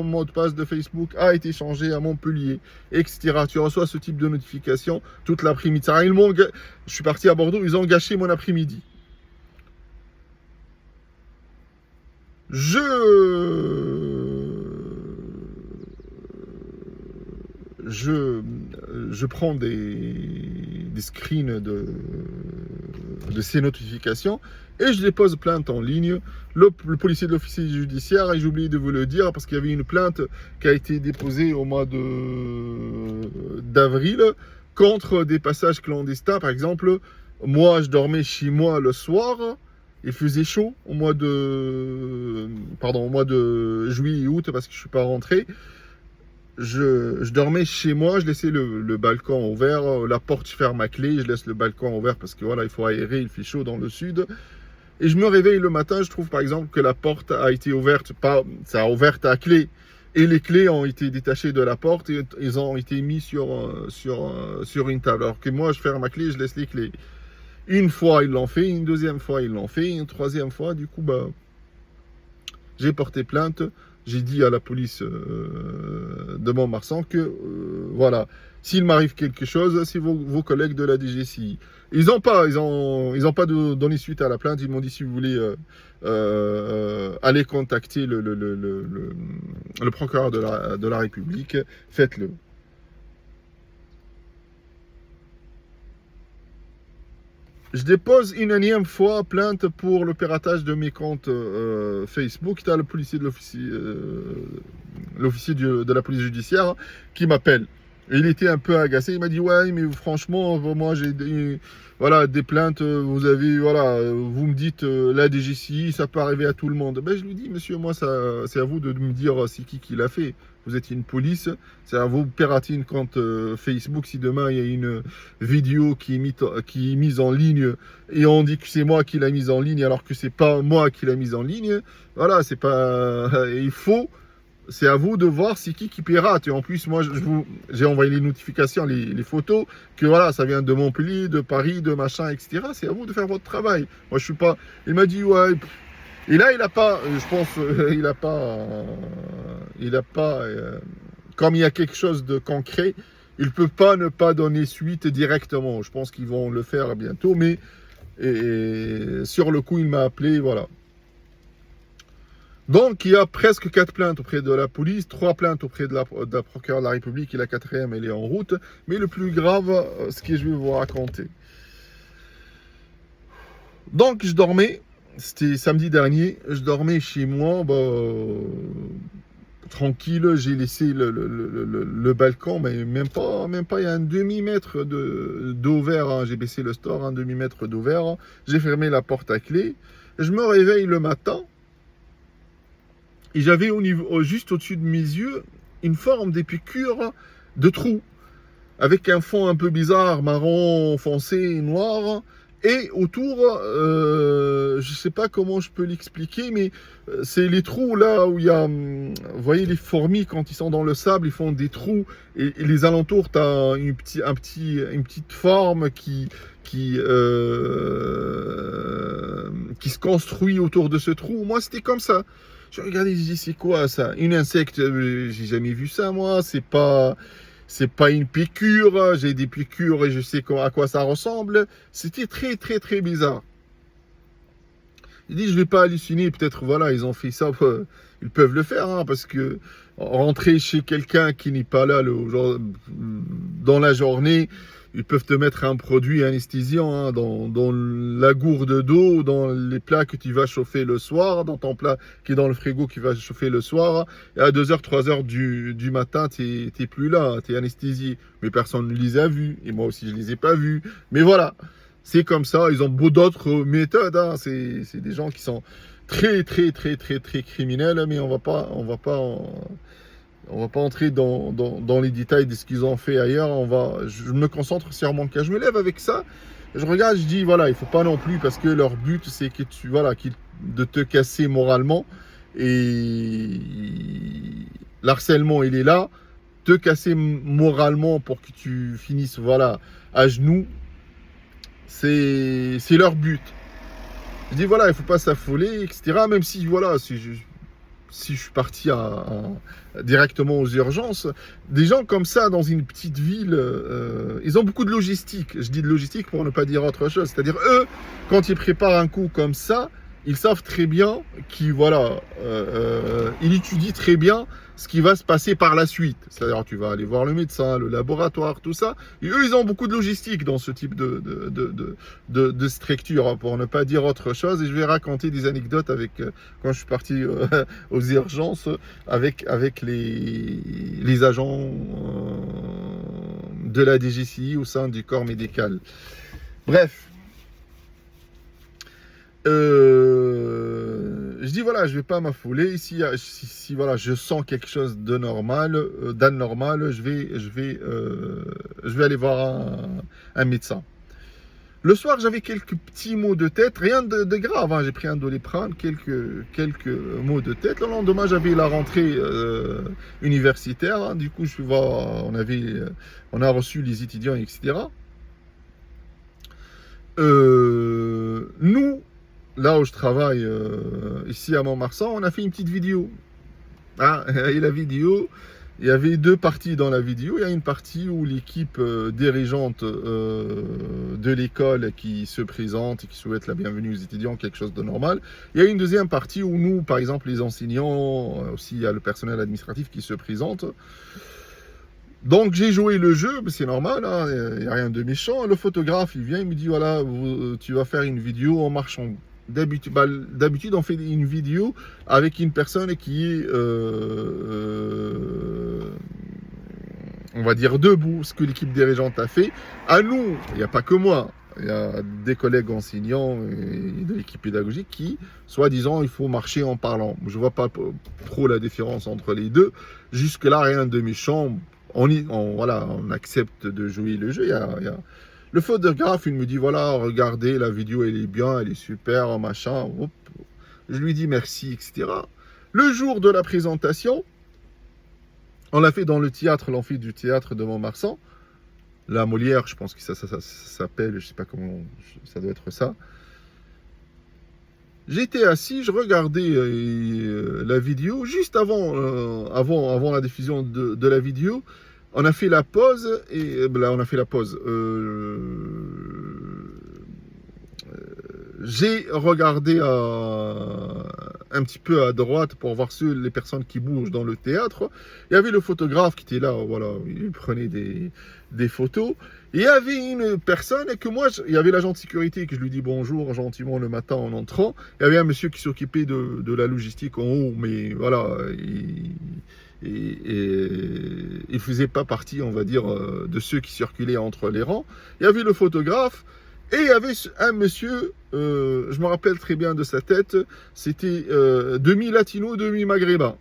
mot de passe de Facebook a été changé à Montpellier, etc. Tu reçois ce type de notification toute l'après-midi. Je suis parti à Bordeaux, ils ont gâché mon après-midi. Je prends des screens de ces notifications et je dépose plainte en ligne. Le policier de l'officier judiciaire, et j'ai oublié de vous le dire parce qu'il y avait une plainte qui a été déposée au mois d'avril contre des passages clandestins. Par exemple, moi je dormais chez moi le soir. Il faisait chaud au mois de juillet et août parce que je ne suis pas rentré. Je dormais chez moi, je laissais le balcon ouvert, la porte, je ferme à clé, je laisse le balcon ouvert parce que voilà, il faut aérer, il fait chaud dans le sud. Et je me réveille le matin, je trouve par exemple que la porte a été ouverte, ça a ouvert à clé. Et les clés ont été détachées de la porte et ils ont été mis sur une table. Alors que moi, je ferme à clé, je laisse les clés. Une fois, ils l'ont fait. Une deuxième fois, ils l'ont fait. Une troisième fois, du coup, j'ai porté plainte. J'ai dit à la police de Montmarsan que, voilà, s'il m'arrive quelque chose, c'est vos collègues de la DGCI. Ils n'ont pas donné suite à la plainte. Ils m'ont dit, si vous voulez aller contacter le procureur de la République, faites-le. Je dépose une énième fois plainte pour le piratage de mes comptes Facebook. Tu as le policier de l'officier de la police judiciaire qui m'appelle. Il était un peu agacé. Il m'a dit ouais, mais franchement, moi j'ai des plaintes. Vous me dites la DGCI, ça peut arriver à tout le monde. Ben, je lui dis monsieur, moi c'est à vous de me dire c'est qui l'a fait. Vous êtes une police, c'est à vous de pirater une compte Facebook. Si demain il y a une vidéo qui est mise en ligne et on dit que c'est moi qui l'a mise en ligne alors que c'est pas moi qui l'a mise en ligne, voilà, c'est pas. C'est à vous de voir c'est qui pirate. Et en plus, moi, j'ai envoyé les notifications, les photos, que voilà, ça vient de Montpellier, de Paris, de machin, etc. C'est à vous de faire votre travail. Moi, je suis pas. Il m'a dit ouais. Et là, il a pas. Je pense, il a pas. Comme il y a quelque chose de concret, il peut pas ne pas donner suite directement. Je pense qu'ils vont le faire bientôt, mais sur le coup, il m'a appelé, voilà. Donc, il y a presque 4 plaintes auprès de la police, 3 plaintes auprès de la procureure de la République et la 4e, elle est en route. Mais le plus grave, ce que je vais vous raconter. Donc, je dormais, c'était samedi dernier, je dormais chez moi, tranquille, j'ai laissé le balcon, mais même pas, il y a un demi-mètre d'eau vert, hein. J'ai baissé le store, un demi-mètre d'eau vert, j'ai fermé la porte à clé, je me réveille le matin, et j'avais juste au-dessus de mes yeux une forme d'épicure de trou, avec un fond un peu bizarre, marron foncé, noir, et autour, je ne sais pas comment je peux l'expliquer, mais c'est les trous là où il y a, vous voyez les fourmis quand ils sont dans le sable, ils font des trous, et les alentours, tu as une petite forme qui se construit autour de ce trou. Moi, c'était comme ça. Je regardais, je dis, c'est quoi ça? Une insecte, j'ai jamais vu ça, moi. C'est pas c'est pas une piqûre, j'ai des piqûres et je sais à quoi ça ressemble. C'était très, très, très bizarre. Il dit, je vais pas halluciner, peut-être, voilà, ils ont fait ça, ils peuvent le faire, hein, parce que rentrer chez quelqu'un qui n'est pas là dans la journée, ils peuvent te mettre un produit anesthésiant hein, dans la gourde d'eau, dans les plats que tu vas chauffer le soir, dans ton plat qui est dans le frigo qui va chauffer le soir, et à 2h, 3h du matin, tu n'es plus là, tu es anesthésié. Mais personne ne les a vus, et moi aussi je ne les ai pas vus, mais voilà. C'est comme ça, ils ont beaucoup d'autres méthodes, hein. C'est des gens qui sont très criminels, mais on va pas entrer dans les détails de ce qu'ils ont fait ailleurs. Je me concentre sur mon cas. Je me lève avec ça, je regarde, je dis voilà, il faut pas non plus parce que leur but c'est que de te casser moralement et l'harcèlement il est là, te casser moralement pour que tu finisses voilà à genoux. C'est leur but. Je dis voilà, il ne faut pas s'affoler, etc. Même si voilà, si je suis parti directement aux urgences, des gens comme ça dans une petite ville, ils ont beaucoup de logistique. Je dis de logistique pour ne pas dire autre chose. C'est-à-dire eux, quand ils préparent un coup comme ça, ils savent très bien qu'ils ils étudient très bien ce qui va se passer par la suite. C'est-à-dire tu vas aller voir le médecin, le laboratoire, tout ça. Et eux, ils ont beaucoup de logistique dans ce type de structure, hein, pour ne pas dire autre chose. Et je vais raconter des anecdotes quand je suis parti aux urgences avec les agents de la DGCI au sein du corps médical. Bref. Je dis voilà, je vais pas m'affoler. Si voilà, je sens quelque chose de normal, d'anormal, je vais aller voir un médecin. Le soir, j'avais quelques petits maux de tête, rien de grave. Hein. J'ai pris un Doliprane, quelques maux de tête. Le lendemain, j'avais la rentrée universitaire. Hein. Du coup, on a reçu les étudiants, etc. Nous, là où je travaille, ici à Montmarsan, on a fait une petite vidéo. Ah, et la vidéo, il y avait deux parties dans la vidéo. Il y a une partie où l'équipe dirigeante de l'école qui se présente et qui souhaite la bienvenue aux étudiants, quelque chose de normal. Il y a une deuxième partie où nous, par exemple, les enseignants, aussi il y a le personnel administratif qui se présente. Donc j'ai joué le jeu, c'est normal, hein, il n'y a rien de méchant. Le photographe, il vient, il me dit, voilà, tu vas faire une vidéo en marchant. D'habitude, on fait une vidéo avec une personne qui est, on va dire, debout, ce que l'équipe dirigeante a fait. À nous, il n'y a pas que moi, il y a des collègues enseignants et de l'équipe pédagogique qui, soi-disant, il faut marcher en parlant. Je ne vois pas trop la différence entre les deux. Jusque-là, rien de méchant. On accepte de jouer le jeu. Le photographe, il me dit, voilà, regardez, la vidéo, elle est bien, elle est super, machin. Hop. Je lui dis merci, etc. Le jour de la présentation, on l'a fait dans le théâtre, l'amphi du théâtre de Montmarsan. La Molière, je pense que ça s'appelle, je ne sais pas comment, ça doit être ça. J'étais assis, je regardais la vidéo, juste avant la diffusion de la vidéo, on a fait la pause, et là on a fait la pause. J'ai regardé un petit peu à droite pour voir les personnes qui bougent dans le théâtre. Il y avait le photographe qui était là, voilà, il prenait des photos. Et il y avait une personne que il y avait l'agent de sécurité que je lui dis bonjour gentiment le matin en entrant. Il y avait un monsieur qui s'occupait de la logistique en haut, mais voilà, il faisait pas partie, on va dire, de ceux qui circulaient entre les rangs. Il y avait le photographe. Et il y avait un monsieur, je me rappelle très bien de sa tête, c'était demi-latino, demi-maghrébin.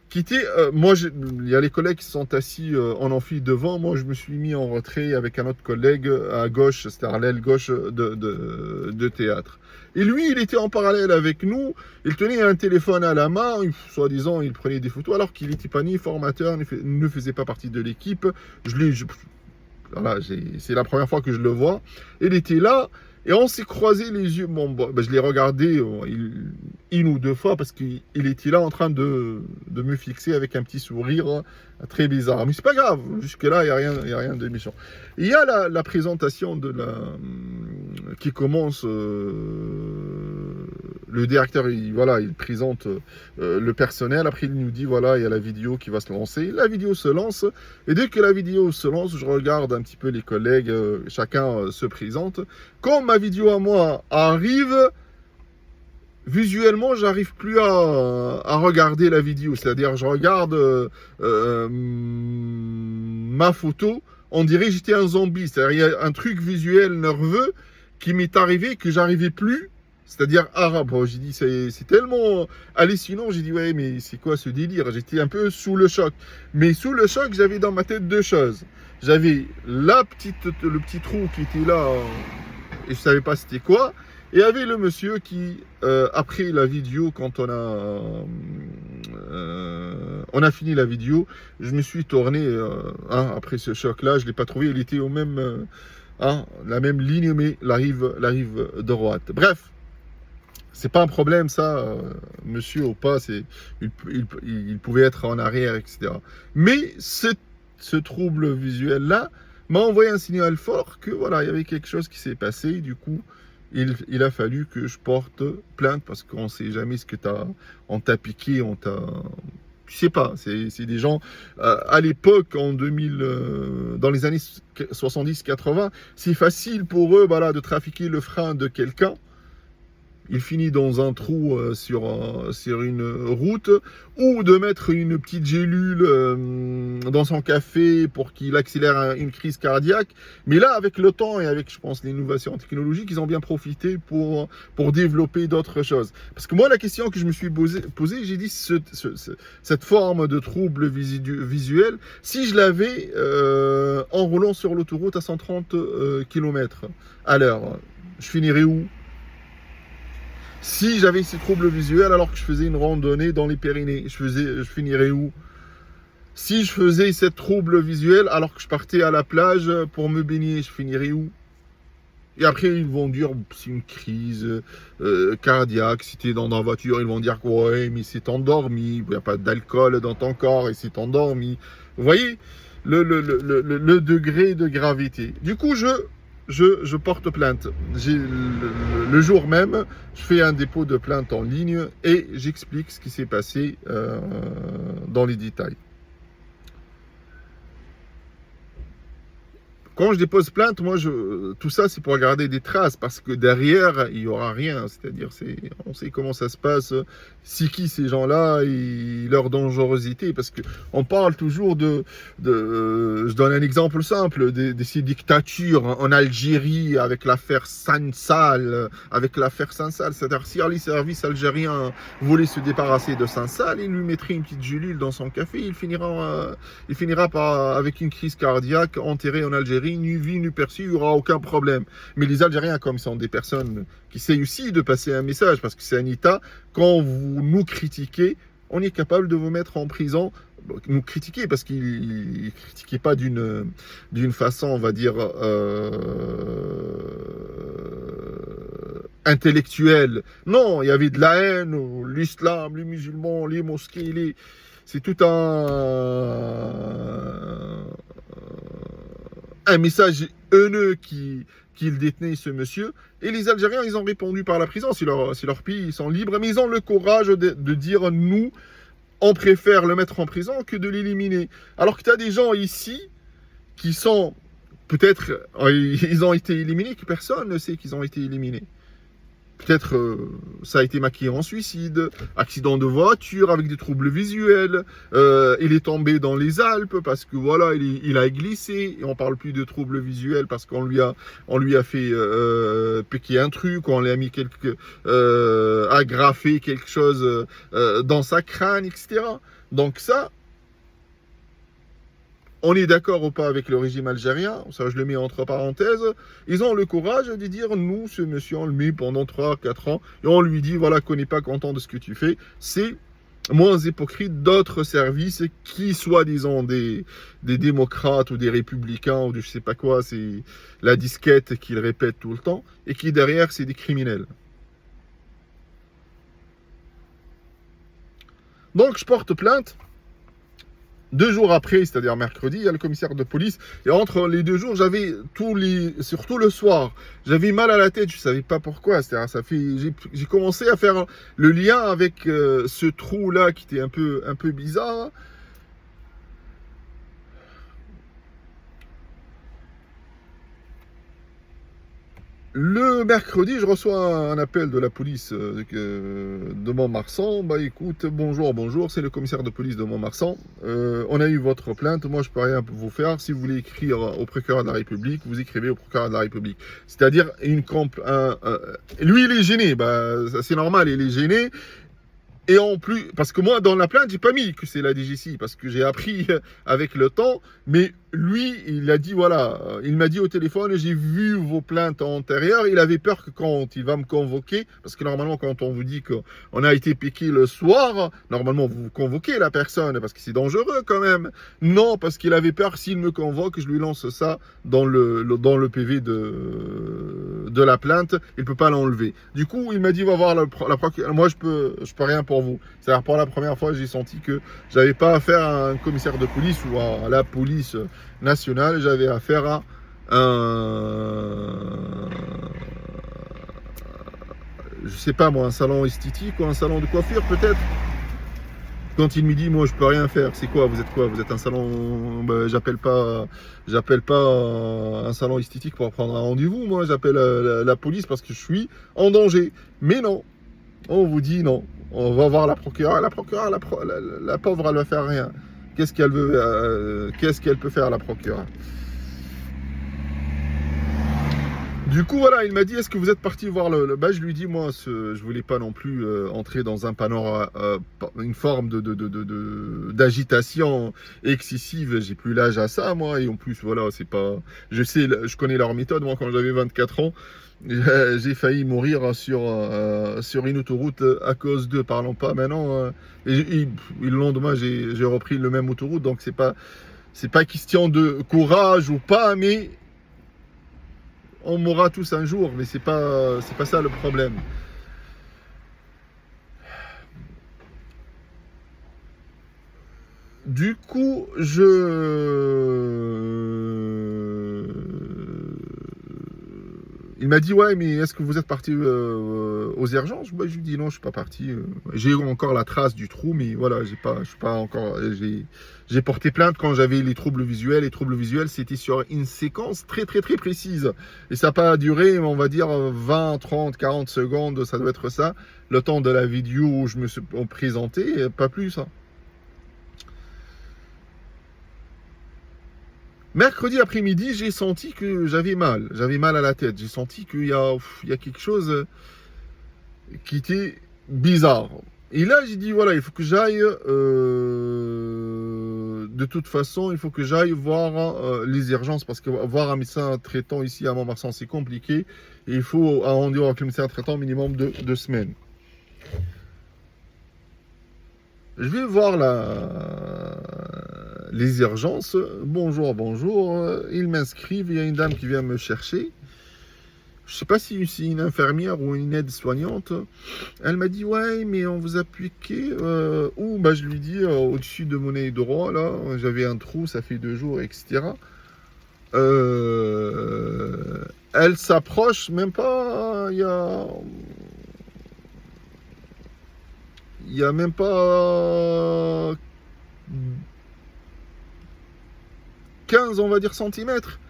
Qui était, il y a les collègues qui sont assis en amphi devant, moi je me suis mis en retrait avec un autre collègue à gauche, c'était à l'aile gauche de théâtre. Et lui, il était en parallèle avec nous, il tenait un téléphone à la main, soi-disant il prenait des photos, alors qu'il n'était pas ni formateur, ne faisait pas partie de l'équipe. Voilà, c'est la première fois que je le vois. Il était là, Et on s'est croisé les yeux. Bon, je l'ai regardé une ou deux fois parce qu'il était là en train de me fixer avec un petit sourire très bizarre. Mais c'est pas grave, jusque-là, il n'y a rien de méchant. Il y a la présentation qui commence. Le directeur, il présente le personnel. Après, il nous dit, voilà, il y a la vidéo qui va se lancer. La vidéo se lance. Et dès que la vidéo se lance, je regarde un petit peu les collègues. Chacun se présente. Quand ma vidéo à moi arrive, visuellement, j'arrive plus à regarder la vidéo. C'est-à-dire, je regarde ma photo. On dirait que j'étais un zombie. C'est-à-dire, il y a un truc visuel nerveux qui m'est arrivé que j'arrivais plus. C'est-à-dire arabe. J'ai dit, c'est tellement hallucinant. J'ai dit, ouais, mais c'est quoi ce délire? J'étais un peu sous le choc. Mais sous le choc, j'avais dans ma tête deux choses. J'avais le petit trou qui était là, et je ne savais pas c'était quoi. Et il y avait le monsieur qui, après la vidéo, quand on a fini la vidéo, je me suis tourné, après ce choc-là, je ne l'ai pas trouvé. Il était au même, la même ligne, mais la rive droite. Bref. C'est pas un problème, ça, monsieur ou pas, il pouvait être en arrière, etc. Mais ce trouble visuel-là m'a envoyé un signal fort que voilà, il y avait quelque chose qui s'est passé. Du coup, il a fallu que je porte plainte parce qu'on ne sait jamais ce que on t'a piqué, je sais pas, c'est des gens, à l'époque, en 2000, dans les années 70-80, c'est facile pour eux voilà, de trafiquer le frein de quelqu'un. Il finit dans un trou sur une route, ou de mettre une petite gélule dans son café pour qu'il accélère une crise cardiaque. Mais là, avec le temps et avec, je pense, l'innovation technologique, ils ont bien profité pour développer d'autres choses. Parce que moi, la question que je me suis posée, j'ai dit, cette forme de trouble visuel, si je l'avais en roulant sur l'autoroute à 130 km à l'heure, je finirais où? Si j'avais ces troubles visuels alors que je faisais une randonnée dans les Pyrénées, je finirais où? Si je faisais cette trouble visuel alors que je partais à la plage pour me baigner, je finirais où? Et après, ils vont dire, c'est une crise cardiaque, si tu es dans la voiture, ils vont dire, ouais, mais c'est endormi, il n'y a pas d'alcool dans ton corps et c'est endormi. Vous voyez le degré de gravité. Du coup, je porte plainte. Le jour même, je fais un dépôt de plainte en ligne et j'explique ce qui s'est passé dans les détails. Quand je dépose plainte, moi, tout ça, c'est pour garder des traces, parce que derrière, il n'y aura rien. C'est-à-dire, on sait comment ça se passe, c'est qui ces gens-là et leur dangerosité. Parce qu'on parle toujours je donne un exemple simple, de ces dictatures en Algérie, avec l'affaire Sansal. C'est-à-dire, si les services algériens voulaient se débarrasser de Sansal, ils lui mettraient une petite gélule dans son café, il finira avec une crise cardiaque, enterré en Algérie. Ni vu, ni perçu, il n'y aura aucun problème. Mais les Algériens, comme ils sont des personnes qui essayent aussi de passer un message, parce que c'est un État, quand vous nous critiquez, on est capable de vous mettre en prison. Nous critiquer, parce qu'ils ne critiquaient pas d'une façon, on va dire, intellectuelle. Non, il y avait de la haine, l'islam, les musulmans, les mosquées, c'est tout un message haineux qu'il détenait, ce monsieur. Et les Algériens, ils ont répondu par la prison. C'est leur pays, ils sont libres. Mais ils ont le courage de dire, nous, on préfère le mettre en prison que de l'éliminer. Alors que tu as des gens ici qui sont, peut-être, ils ont été éliminés, que personne ne sait qu'ils ont été éliminés. Peut-être ça a été maquillé en suicide, accident de voiture avec des troubles visuels, il est tombé dans les Alpes parce que voilà, il a glissé, et on parle plus de troubles visuels parce qu'on lui a fait piquer un truc, on lui a mis agrafé quelque chose dans sa crâne, etc. Donc ça, on est d'accord ou pas avec le régime algérien, ça je le mets entre parenthèses, ils ont le courage de dire, nous, ce monsieur, on le met pendant 3-4 ans, et on lui dit, voilà, qu'on n'est pas content de ce que tu fais, c'est moins hypocrite d'autres services qui, soi-disant des démocrates ou des républicains ou de je sais pas quoi, c'est la disquette qu'ils répètent tout le temps, et qui derrière, c'est des criminels. Donc, je porte plainte. 2 jours après, c'est-à-dire mercredi, il y a le commissaire de police. Et entre les 2 jours, j'avais surtout le soir, j'avais mal à la tête. Je savais pas pourquoi. C'est-à-dire, j'ai commencé à faire le lien avec ce trou-là qui était un peu bizarre. Le mercredi, je reçois un appel de la police de Montmarsan. Bah écoute, bonjour, c'est le commissaire de police de Montmarsan. On a eu votre plainte, moi je peux rien vous faire. Si vous voulez écrire au procureur de la République, vous écrivez au procureur de la République. C'est-à-dire, lui il est gêné, bah c'est normal, il est gêné. Et en plus, parce que moi, dans la plainte, j'ai pas mis que c'est la DGCI, parce que j'ai appris avec le temps, mais lui, il a dit, voilà, il m'a dit au téléphone, j'ai vu vos plaintes antérieures, il avait peur que quand il va me convoquer, parce que normalement, quand on vous dit qu'on a été piqué le soir, normalement, vous convoquez la personne, parce que c'est dangereux quand même. Non, parce qu'il avait peur, s'il me convoque, je lui lance ça dans le PV de la plainte, il peut pas l'enlever. Du coup, il m'a dit, va voir la procureur. Moi, je peux rien pour vous. C'est-à-dire, pour la première fois, j'ai senti que j'avais pas affaire à un commissaire de police ou à la police nationale, j'avais affaire à je sais pas moi, un salon esthétique ou un salon de coiffure peut-être. Quand il me dit, moi je peux rien faire, c'est quoi? Vous êtes quoi? Vous êtes un salon? Ben, j'appelle pas un salon esthétique pour prendre un rendez-vous. Moi, j'appelle la police parce que je suis en danger. Mais non, on vous dit non. On va voir la procureure. La procureure, la pauvre, elle va faire rien. Qu'est-ce qu'elle peut faire, la procureure? Du coup, voilà, il m'a dit, est-ce que vous êtes parti voir bah, je lui dis, moi, je voulais pas non plus entrer dans un panorama, une forme d'agitation excessive. J'ai plus l'âge à ça, moi, et en plus, voilà, c'est pas, je connais leur méthode. Moi, quand j'avais 24 ans, j'ai failli mourir sur une autoroute à cause d'eux, parlons pas maintenant. Et le lendemain, j'ai repris le même autoroute, donc c'est pas question de courage ou pas, mais on mourra tous un jour, mais c'est pas ça le problème. Du coup, il m'a dit, ouais, mais est-ce que vous êtes parti aux urgences? Bah, je lui dis non, je suis pas parti. J'ai encore la trace du trou, mais voilà, je suis pas encore. J'ai porté plainte quand j'avais les troubles visuels. Les troubles visuels, c'était sur une séquence très très très précise. Et ça n'a pas duré, on va dire, 20, 30, 40 secondes, ça doit être ça. Le temps de la vidéo où je me suis présenté, pas plus. Hein. Mercredi après-midi, j'ai senti que j'avais mal. J'avais mal à la tête. J'ai senti qu'il y a quelque chose qui était bizarre. Et là, j'ai dit, voilà, il faut que j'aille, de toute façon, il faut que j'aille voir les urgences, parce que voir un médecin traitant ici à Montmarsan, c'est compliqué. Et il faut un rendez-vous avec le médecin traitant minimum de 2 semaines. Je vais voir les urgences. Bonjour. Ils m'inscrivent. Il y a une dame qui vient me chercher. Je ne sais pas si c'est une infirmière ou une aide-soignante. Elle m'a dit, ouais, mais on vous a piqué. Ou bah, je lui dis, au-dessus de mon œil droit, là, j'avais un trou, ça fait 2 jours, etc. Elle s'approche, même pas, il y a même pas 15, on va dire, centimètres.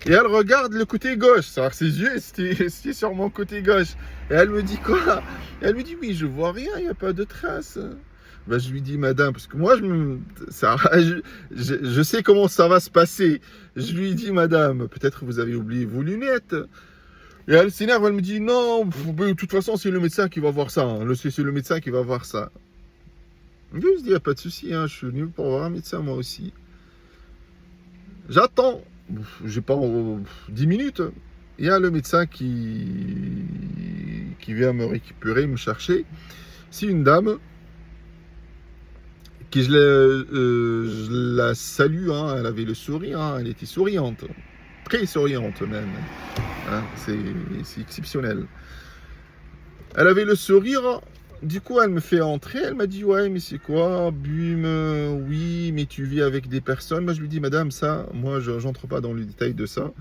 Et elle regarde le côté gauche. C'est-à-dire que ses yeux, c'était sur mon côté gauche. Et elle me dit quoi? Elle me dit, oui, je vois rien, il n'y a pas de traces. Ben, je lui dis, madame, parce que moi, je sais comment ça va se passer. Je lui dis, madame, peut-être vous avez oublié vos lunettes. Et elle s'énerve, elle me dit, non, de toute façon, c'est le médecin qui va voir ça. Hein. C'est le médecin qui va voir ça. Je lui dis, il n'y a pas de souci, hein, je suis venu pour voir un médecin, moi aussi. J'attends. J'ai pas 10 minutes. Il y a le médecin qui vient me récupérer, me chercher. C'est une dame. que je la salue, hein, elle avait le sourire, hein, elle était souriante, très souriante même, hein, c'est exceptionnel. Elle avait le sourire, du coup elle me fait entrer, elle m'a dit ouais mais c'est quoi, Bum, oui mais tu vis avec des personnes. Moi je lui dis madame ça, moi j'entre pas dans le détail de ça,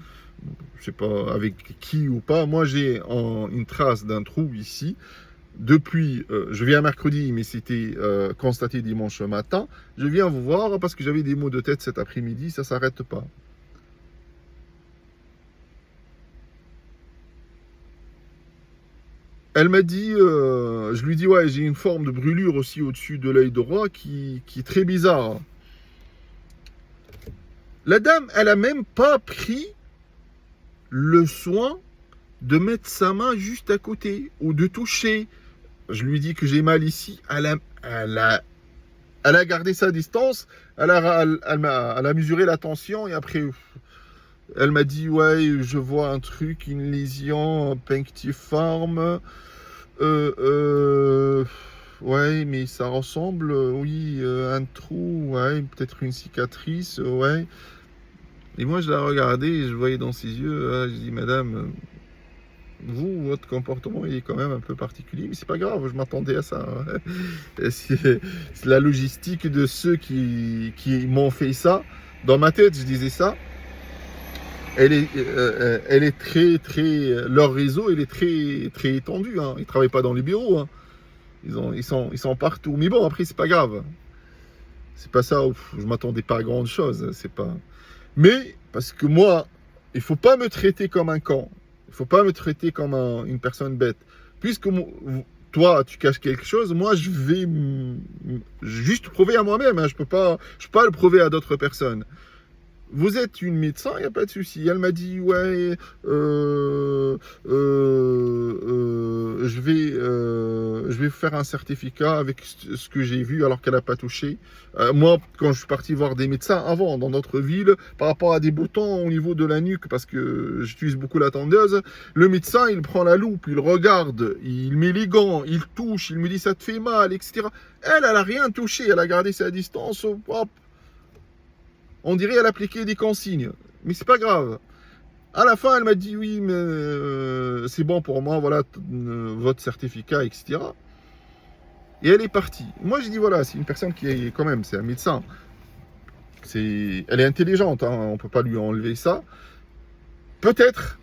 je sais pas avec qui ou pas, moi j'ai une trace d'un trou ici. Depuis, je viens mercredi, mais c'était constaté dimanche matin. Je viens vous voir parce que j'avais des maux de tête cet après-midi, ça ne s'arrête pas. Elle m'a dit, je lui dis, ouais, j'ai une forme de brûlure aussi au-dessus de l'œil droit qui est très bizarre. La dame, elle a même pas pris le soin de mettre sa main juste à côté ou de toucher. Je lui dis que j'ai mal ici. Elle a gardé sa distance. Elle a mesuré la tension et après, elle m'a dit ouais, je vois un truc, une lésion punctiforme. Ouais, mais ça ressemble, oui, un trou, ouais, peut-être une cicatrice, ouais. Et moi, je la regardais et je voyais dans ses yeux, je dis madame. Votre comportement il est quand même un peu particulier, mais c'est pas grave, je m'attendais à ça. Hein. C'est la logistique de ceux qui m'ont fait ça. Dans ma tête, je disais ça. Elle est leur réseau, il est très étendu. Hein. Ils travaillent pas dans les bureaux. Hein. Ils sont partout. Mais bon, après, c'est pas grave. C'est pas ça. Je m'attendais pas à grande chose. C'est pas. Mais parce que moi, il faut pas me traiter comme un con. Il ne faut pas me traiter comme une personne bête. Puisque toi, tu caches quelque chose, moi, je vais juste prouver à moi-même. Hein. Je peux pas le prouver à d'autres personnes. Vous êtes une médecin, il n'y a pas de souci. Elle m'a dit, ouais, je vais faire un certificat avec ce que j'ai vu alors qu'elle n'a pas touché. Moi, quand je suis parti voir des médecins avant, dans notre ville, par rapport à des boutons au niveau de la nuque, parce que j'utilise beaucoup la tondeuse, le médecin, il prend la loupe, il regarde, il met les gants, il touche, il me dit ça te fait mal, etc. Elle n'a rien touché, elle a gardé sa distance, hop. On dirait qu'elle appliquait des consignes. Mais c'est pas grave. À la fin, elle m'a dit oui, mais c'est bon pour moi, voilà votre certificat, etc. Et elle est partie. Moi, j'ai dit voilà, c'est une personne qui est quand même, c'est un médecin. Elle est intelligente, hein, on ne peut pas lui enlever ça. Peut-être,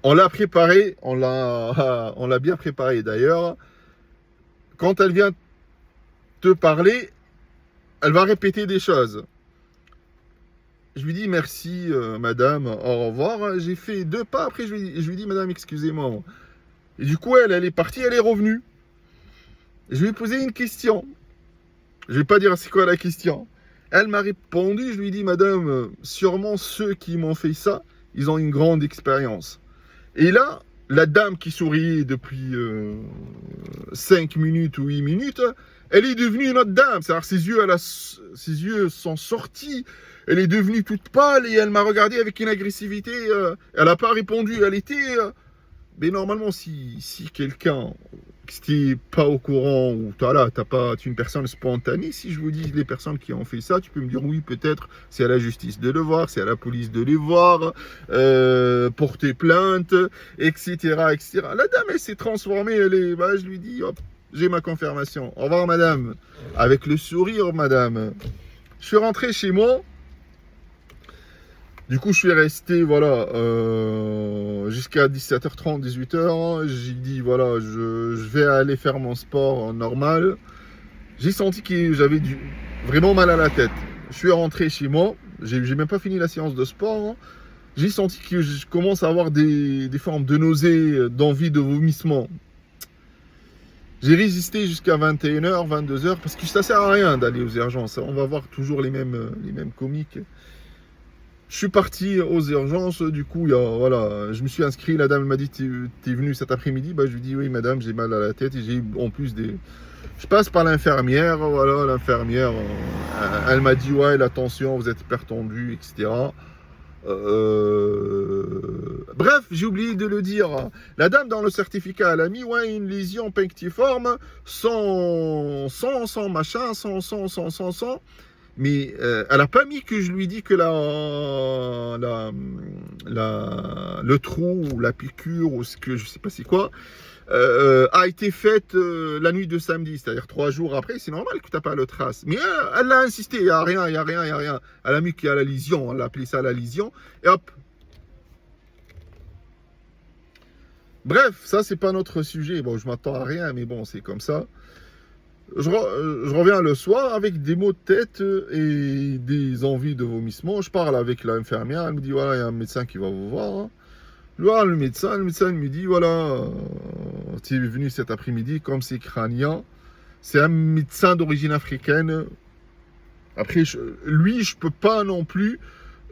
on l'a préparé, on l'a bien préparé d'ailleurs. Quand elle vient te parler, elle va répéter des choses. Je lui dis merci madame, au revoir. J'ai fait 2 pas, après je lui dis madame excusez-moi. Et du coup elle est partie, elle est revenue. Je lui ai posé une question. Je ne vais pas dire c'est quoi la question. Elle m'a répondu, je lui dis madame, sûrement ceux qui m'ont fait ça, ils ont une grande expérience. Et là, la dame qui souriait depuis 5 minutes ou 8 minutes, elle est devenue une autre dame. C'est-à-dire ses yeux sont sortis, elle est devenue toute pâle et elle m'a regardé avec une agressivité. Elle n'a pas répondu, elle était... mais normalement, si quelqu'un qui n'est pas au courant ou tu es une personne spontanée, si je vous dis les personnes qui ont fait ça, tu peux me dire oui, peut-être c'est à la justice de le voir, c'est à la police de les voir, porter plainte, etc., etc. La dame, elle s'est transformée, je lui dis, hop, j'ai ma confirmation. Au revoir, madame. Avec le sourire, madame. Je suis rentré chez moi. Du coup, je suis resté, voilà, jusqu'à 17h30, 18h. J'ai dit, voilà, je vais aller faire mon sport normal. J'ai senti que j'avais vraiment mal à la tête. Je suis rentré chez moi. J'ai même pas fini la séance de sport. J'ai senti que je commence à avoir des formes de nausées, d'envie de vomissement. J'ai résisté jusqu'à 21h, 22h, parce que ça sert à rien d'aller aux urgences. On va voir toujours les mêmes comiques. Je suis parti aux urgences, du coup, voilà, je me suis inscrit, la dame m'a dit, t'es venu cet après-midi? Je lui dis, oui madame, j'ai mal à la tête, et j'ai en plus Je passe par l'infirmière, voilà, l'infirmière, elle m'a dit, ouais, la tension, vous êtes hyper tendu, etc. Bref, j'ai oublié de le dire. La dame, dans le certificat, elle a mis ouais, une lésion punctiforme, sans machin, sans. Mais elle n'a pas mis que je lui dis que le trou ou la piqûre ou ce que je sais pas c'est quoi a été faite la nuit de samedi, c'est-à-dire 3 jours après. C'est normal que tu n'as pas le trace. Mais elle a insisté, il n'y a rien. Elle a mis qu'il y a la lésion, elle a appelé ça la lésion, et hop. Bref, ça c'est pas notre sujet. Bon, je m'attends à rien, mais bon, c'est comme ça. Je reviens le soir avec des maux de tête et des envies de vomissement. Je parle avec l'infirmière, elle me dit voilà, il y a un médecin qui va vous voir. Hein. Le médecin me dit voilà, tu es venu cet après-midi, comme c'est crânien, c'est un médecin d'origine africaine. Après, lui, je peux pas non plus,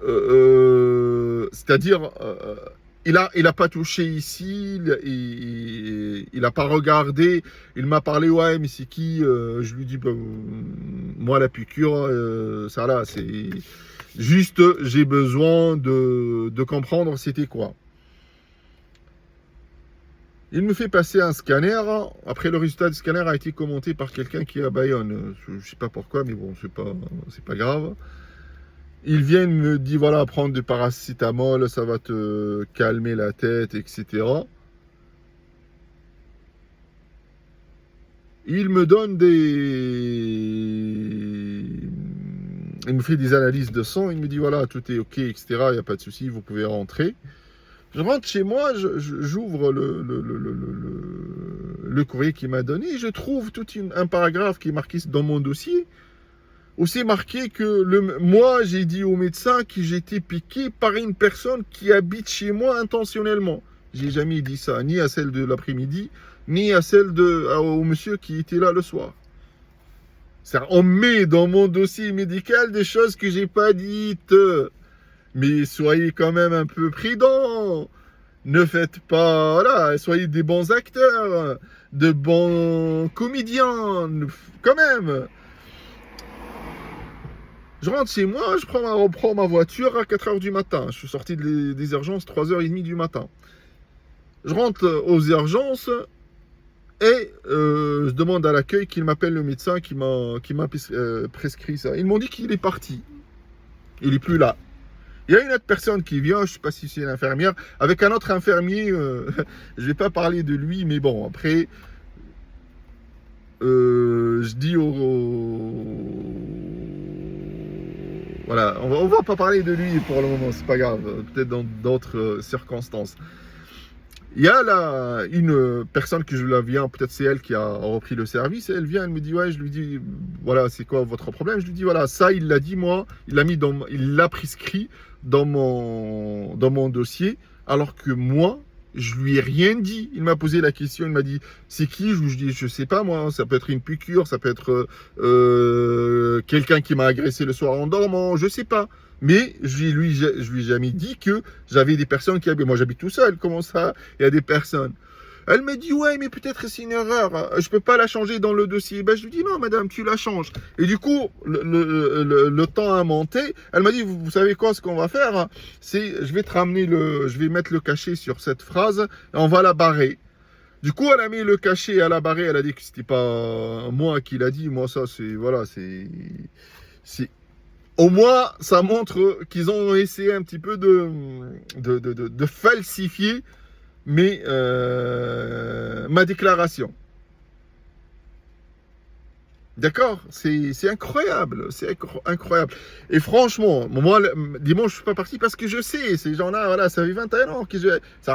c'est-à-dire, il a pas touché ici, il a pas regardé, il m'a parlé, ouais, mais c'est qui je lui dis, ben, moi, la piqûre, ça là, c'est juste, j'ai besoin de comprendre c'était quoi. Il me fait passer un scanner. Après, le résultat du scanner a été commenté par quelqu'un qui est à Bayonne. Je ne sais pas pourquoi, mais bon, c'est pas grave. Il vient, il me dit, voilà, prendre du paracétamol, ça va te calmer la tête, etc. Il me donne il me fait des analyses de sang, il me dit, voilà, tout est OK, etc. Il n'y a pas de souci, vous pouvez rentrer. Je rentre chez moi, j'ouvre le courrier qu'il m'a donné et je trouve un paragraphe qui est marqué dans mon dossier où c'est marqué que moi, j'ai dit au médecin que j'étais piqué par une personne qui habite chez moi intentionnellement. J'ai jamais dit ça, ni à celle de l'après-midi, ni à celle au monsieur qui était là le soir. On met dans mon dossier médical des choses que j'ai pas dites. Mais soyez quand même un peu prudents. Ne faites pas, voilà, soyez des bons acteurs, de bons comédiens, quand même. Je rentre chez moi, je reprends ma voiture à 4h du matin. Je suis sorti des urgences 3h30 du matin. Je rentre aux urgences et je demande à l'accueil qu'il m'appelle le médecin qui m'a prescrit ça. Ils m'ont dit qu'il est parti. Il n'est plus là. Il y a une autre personne qui vient, je ne sais pas si c'est une infirmière, avec un autre infirmier, je ne vais pas parler de lui, mais bon, après, je dis voilà, on va pas parler de lui pour le moment, c'est pas grave, peut-être dans d'autres circonstances. Il y a là une personne que je la viens, peut-être c'est elle qui a repris le service, et elle vient, elle me dit, ouais, je lui dis, voilà, c'est quoi votre problème? Je lui dis, voilà, ça, il l'a dit, moi, il l'a prescrit dans mon dossier, alors que moi, je lui ai rien dit. Il m'a posé la question, il m'a dit, c'est qui? Je dis, je sais pas, moi, ça peut être une piqûre, ça peut être quelqu'un qui m'a agressé le soir en dormant, je sais pas. Mais je lui ai jamais dit que j'avais des personnes qui habitent. Moi, j'habite tout seul. Comment ça, il y a des personnes? Elle me dit, ouais, mais peut-être c'est une erreur. Je peux pas la changer dans le dossier. Ben, je lui dis, non, madame, tu la changes. Et du coup, le temps a monté. Elle m'a dit, vous savez quoi, ce qu'on va faire, c'est, je vais mettre le cachet sur cette phrase et on va la barrer. Du coup, elle a mis le cachet à la barrer. Elle a dit que c'était pas moi qui l'a dit. Moi, ça, c'est, voilà, c'est. Au moins, ça montre qu'ils ont essayé un petit peu de falsifier ma déclaration. D'accord, c'est incroyable, c'est incroyable. Et franchement, moi, dimanche, je suis pas parti parce que je sais, ces gens-là, voilà, ça fait 21 ans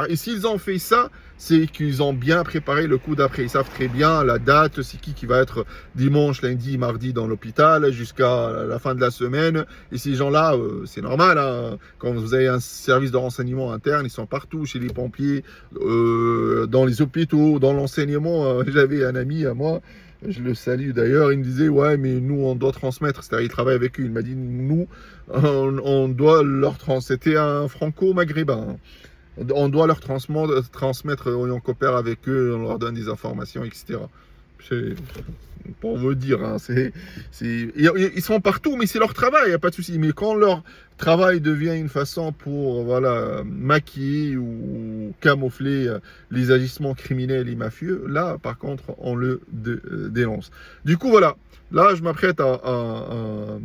et s'ils ont fait ça, c'est qu'ils ont bien préparé le coup d'après. Ils savent très bien la date, c'est qui va être dimanche, lundi, mardi dans l'hôpital jusqu'à la fin de la semaine. Et ces gens-là, c'est normal, hein, quand vous avez un service de renseignement interne, ils sont partout, chez les pompiers, dans les hôpitaux, dans l'enseignement. J'avais un ami à moi, je le salue d'ailleurs, il me disait, ouais, mais nous, on doit transmettre. C'est-à-dire, il travaille avec eux. Il m'a dit, nous, on doit leur transmettre. C'était un franco-maghrébin. On doit leur transmettre, on coopère avec eux, on leur donne des informations, etc. C'est pour vous dire, hein, ils sont partout, mais c'est leur travail, il n'y a pas de souci. Mais quand leur travail devient une façon pour voilà, maquiller ou camoufler les agissements criminels et mafieux, là, par contre, on le dénonce. Du coup, voilà, là, je m'apprête à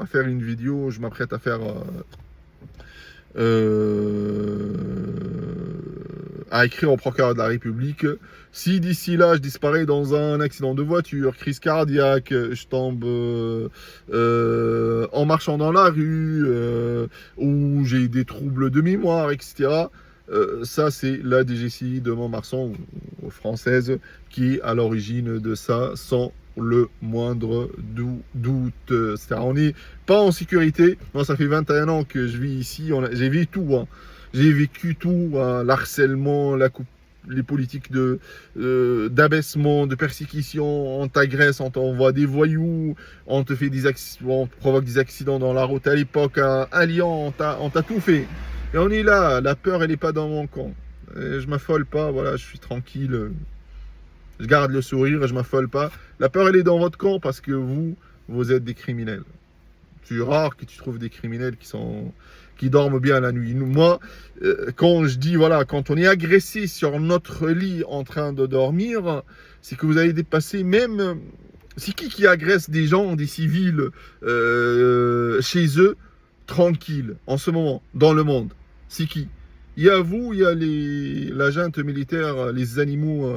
faire une vidéo, je m'apprête à faire... à écrire au procureur de la République: si d'ici là je disparais dans un accident de voiture, crise cardiaque, je tombe en marchant dans la rue, ou j'ai des troubles de mémoire, etc. Ça, c'est la DGCI de Montmarsan française qui est à l'origine de ça, sans le moindre doute. On n'est pas en sécurité. Moi, ça fait 21 ans que je vis ici. J'ai vécu tout. Hein. J'ai vécu tout. Hein. L'harcèlement, les politiques d'abaissement, de persécution. On t'agresse, on t'envoie des voyous, on te fait on te provoque des accidents dans la route. À l'époque, à Lyon, on t'a tout fait. Et on est là. La peur, elle n'est pas dans mon camp. Et je m'affole pas. Voilà, je suis tranquille. Je garde le sourire et je m'affole pas. La peur, elle est dans votre camp parce que vous êtes des criminels. C'est rare que tu trouves des criminels qui dorment bien la nuit. Moi, quand je dis, voilà, quand on est agressé sur notre lit en train de dormir, c'est que vous avez dépassé même... C'est qui agresse des gens, des civils, chez eux, tranquilles, en ce moment, dans le monde? C'est qui? Il y a vous, il y a la junte militaire, les animaux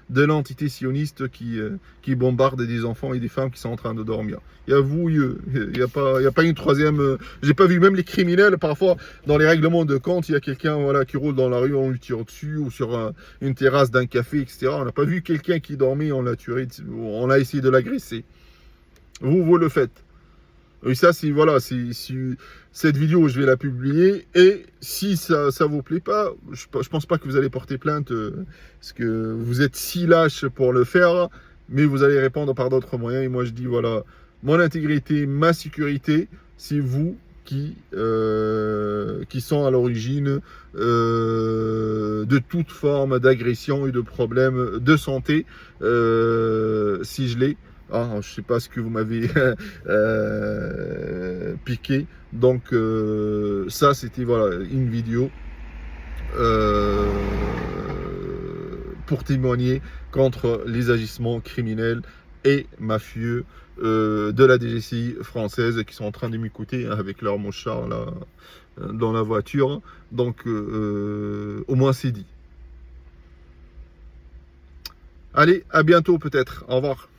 de l'entité sioniste qui bombardent des enfants et des femmes qui sont en train de dormir. Il y a vous, il n'y a pas une troisième... J'ai pas vu même les criminels, parfois, dans les règlements de compte, il y a quelqu'un voilà, qui roule dans la rue, on lui tire dessus, ou sur une terrasse d'un café, etc. On n'a pas vu quelqu'un qui dormait, on l'a tué, on a essayé de l'agresser. Vous le faites. Et ça, voilà, cette vidéo, je vais la publier. Et si ça vous plaît pas, je pense pas que vous allez porter plainte, parce que vous êtes si lâche pour le faire, mais vous allez répondre par d'autres moyens. Et moi, je dis, voilà, mon intégrité, ma sécurité, c'est vous qui sont à l'origine de toute forme d'agression et de problèmes de santé, si je l'ai. Ah, je ne sais pas ce que vous m'avez piqué. Donc, ça, c'était voilà, une vidéo pour témoigner contre les agissements criminels et mafieux de la DGCI française qui sont en train de m'écouter avec leur mouchard là, dans la voiture. Donc, au moins, c'est dit. Allez, à bientôt peut-être. Au revoir.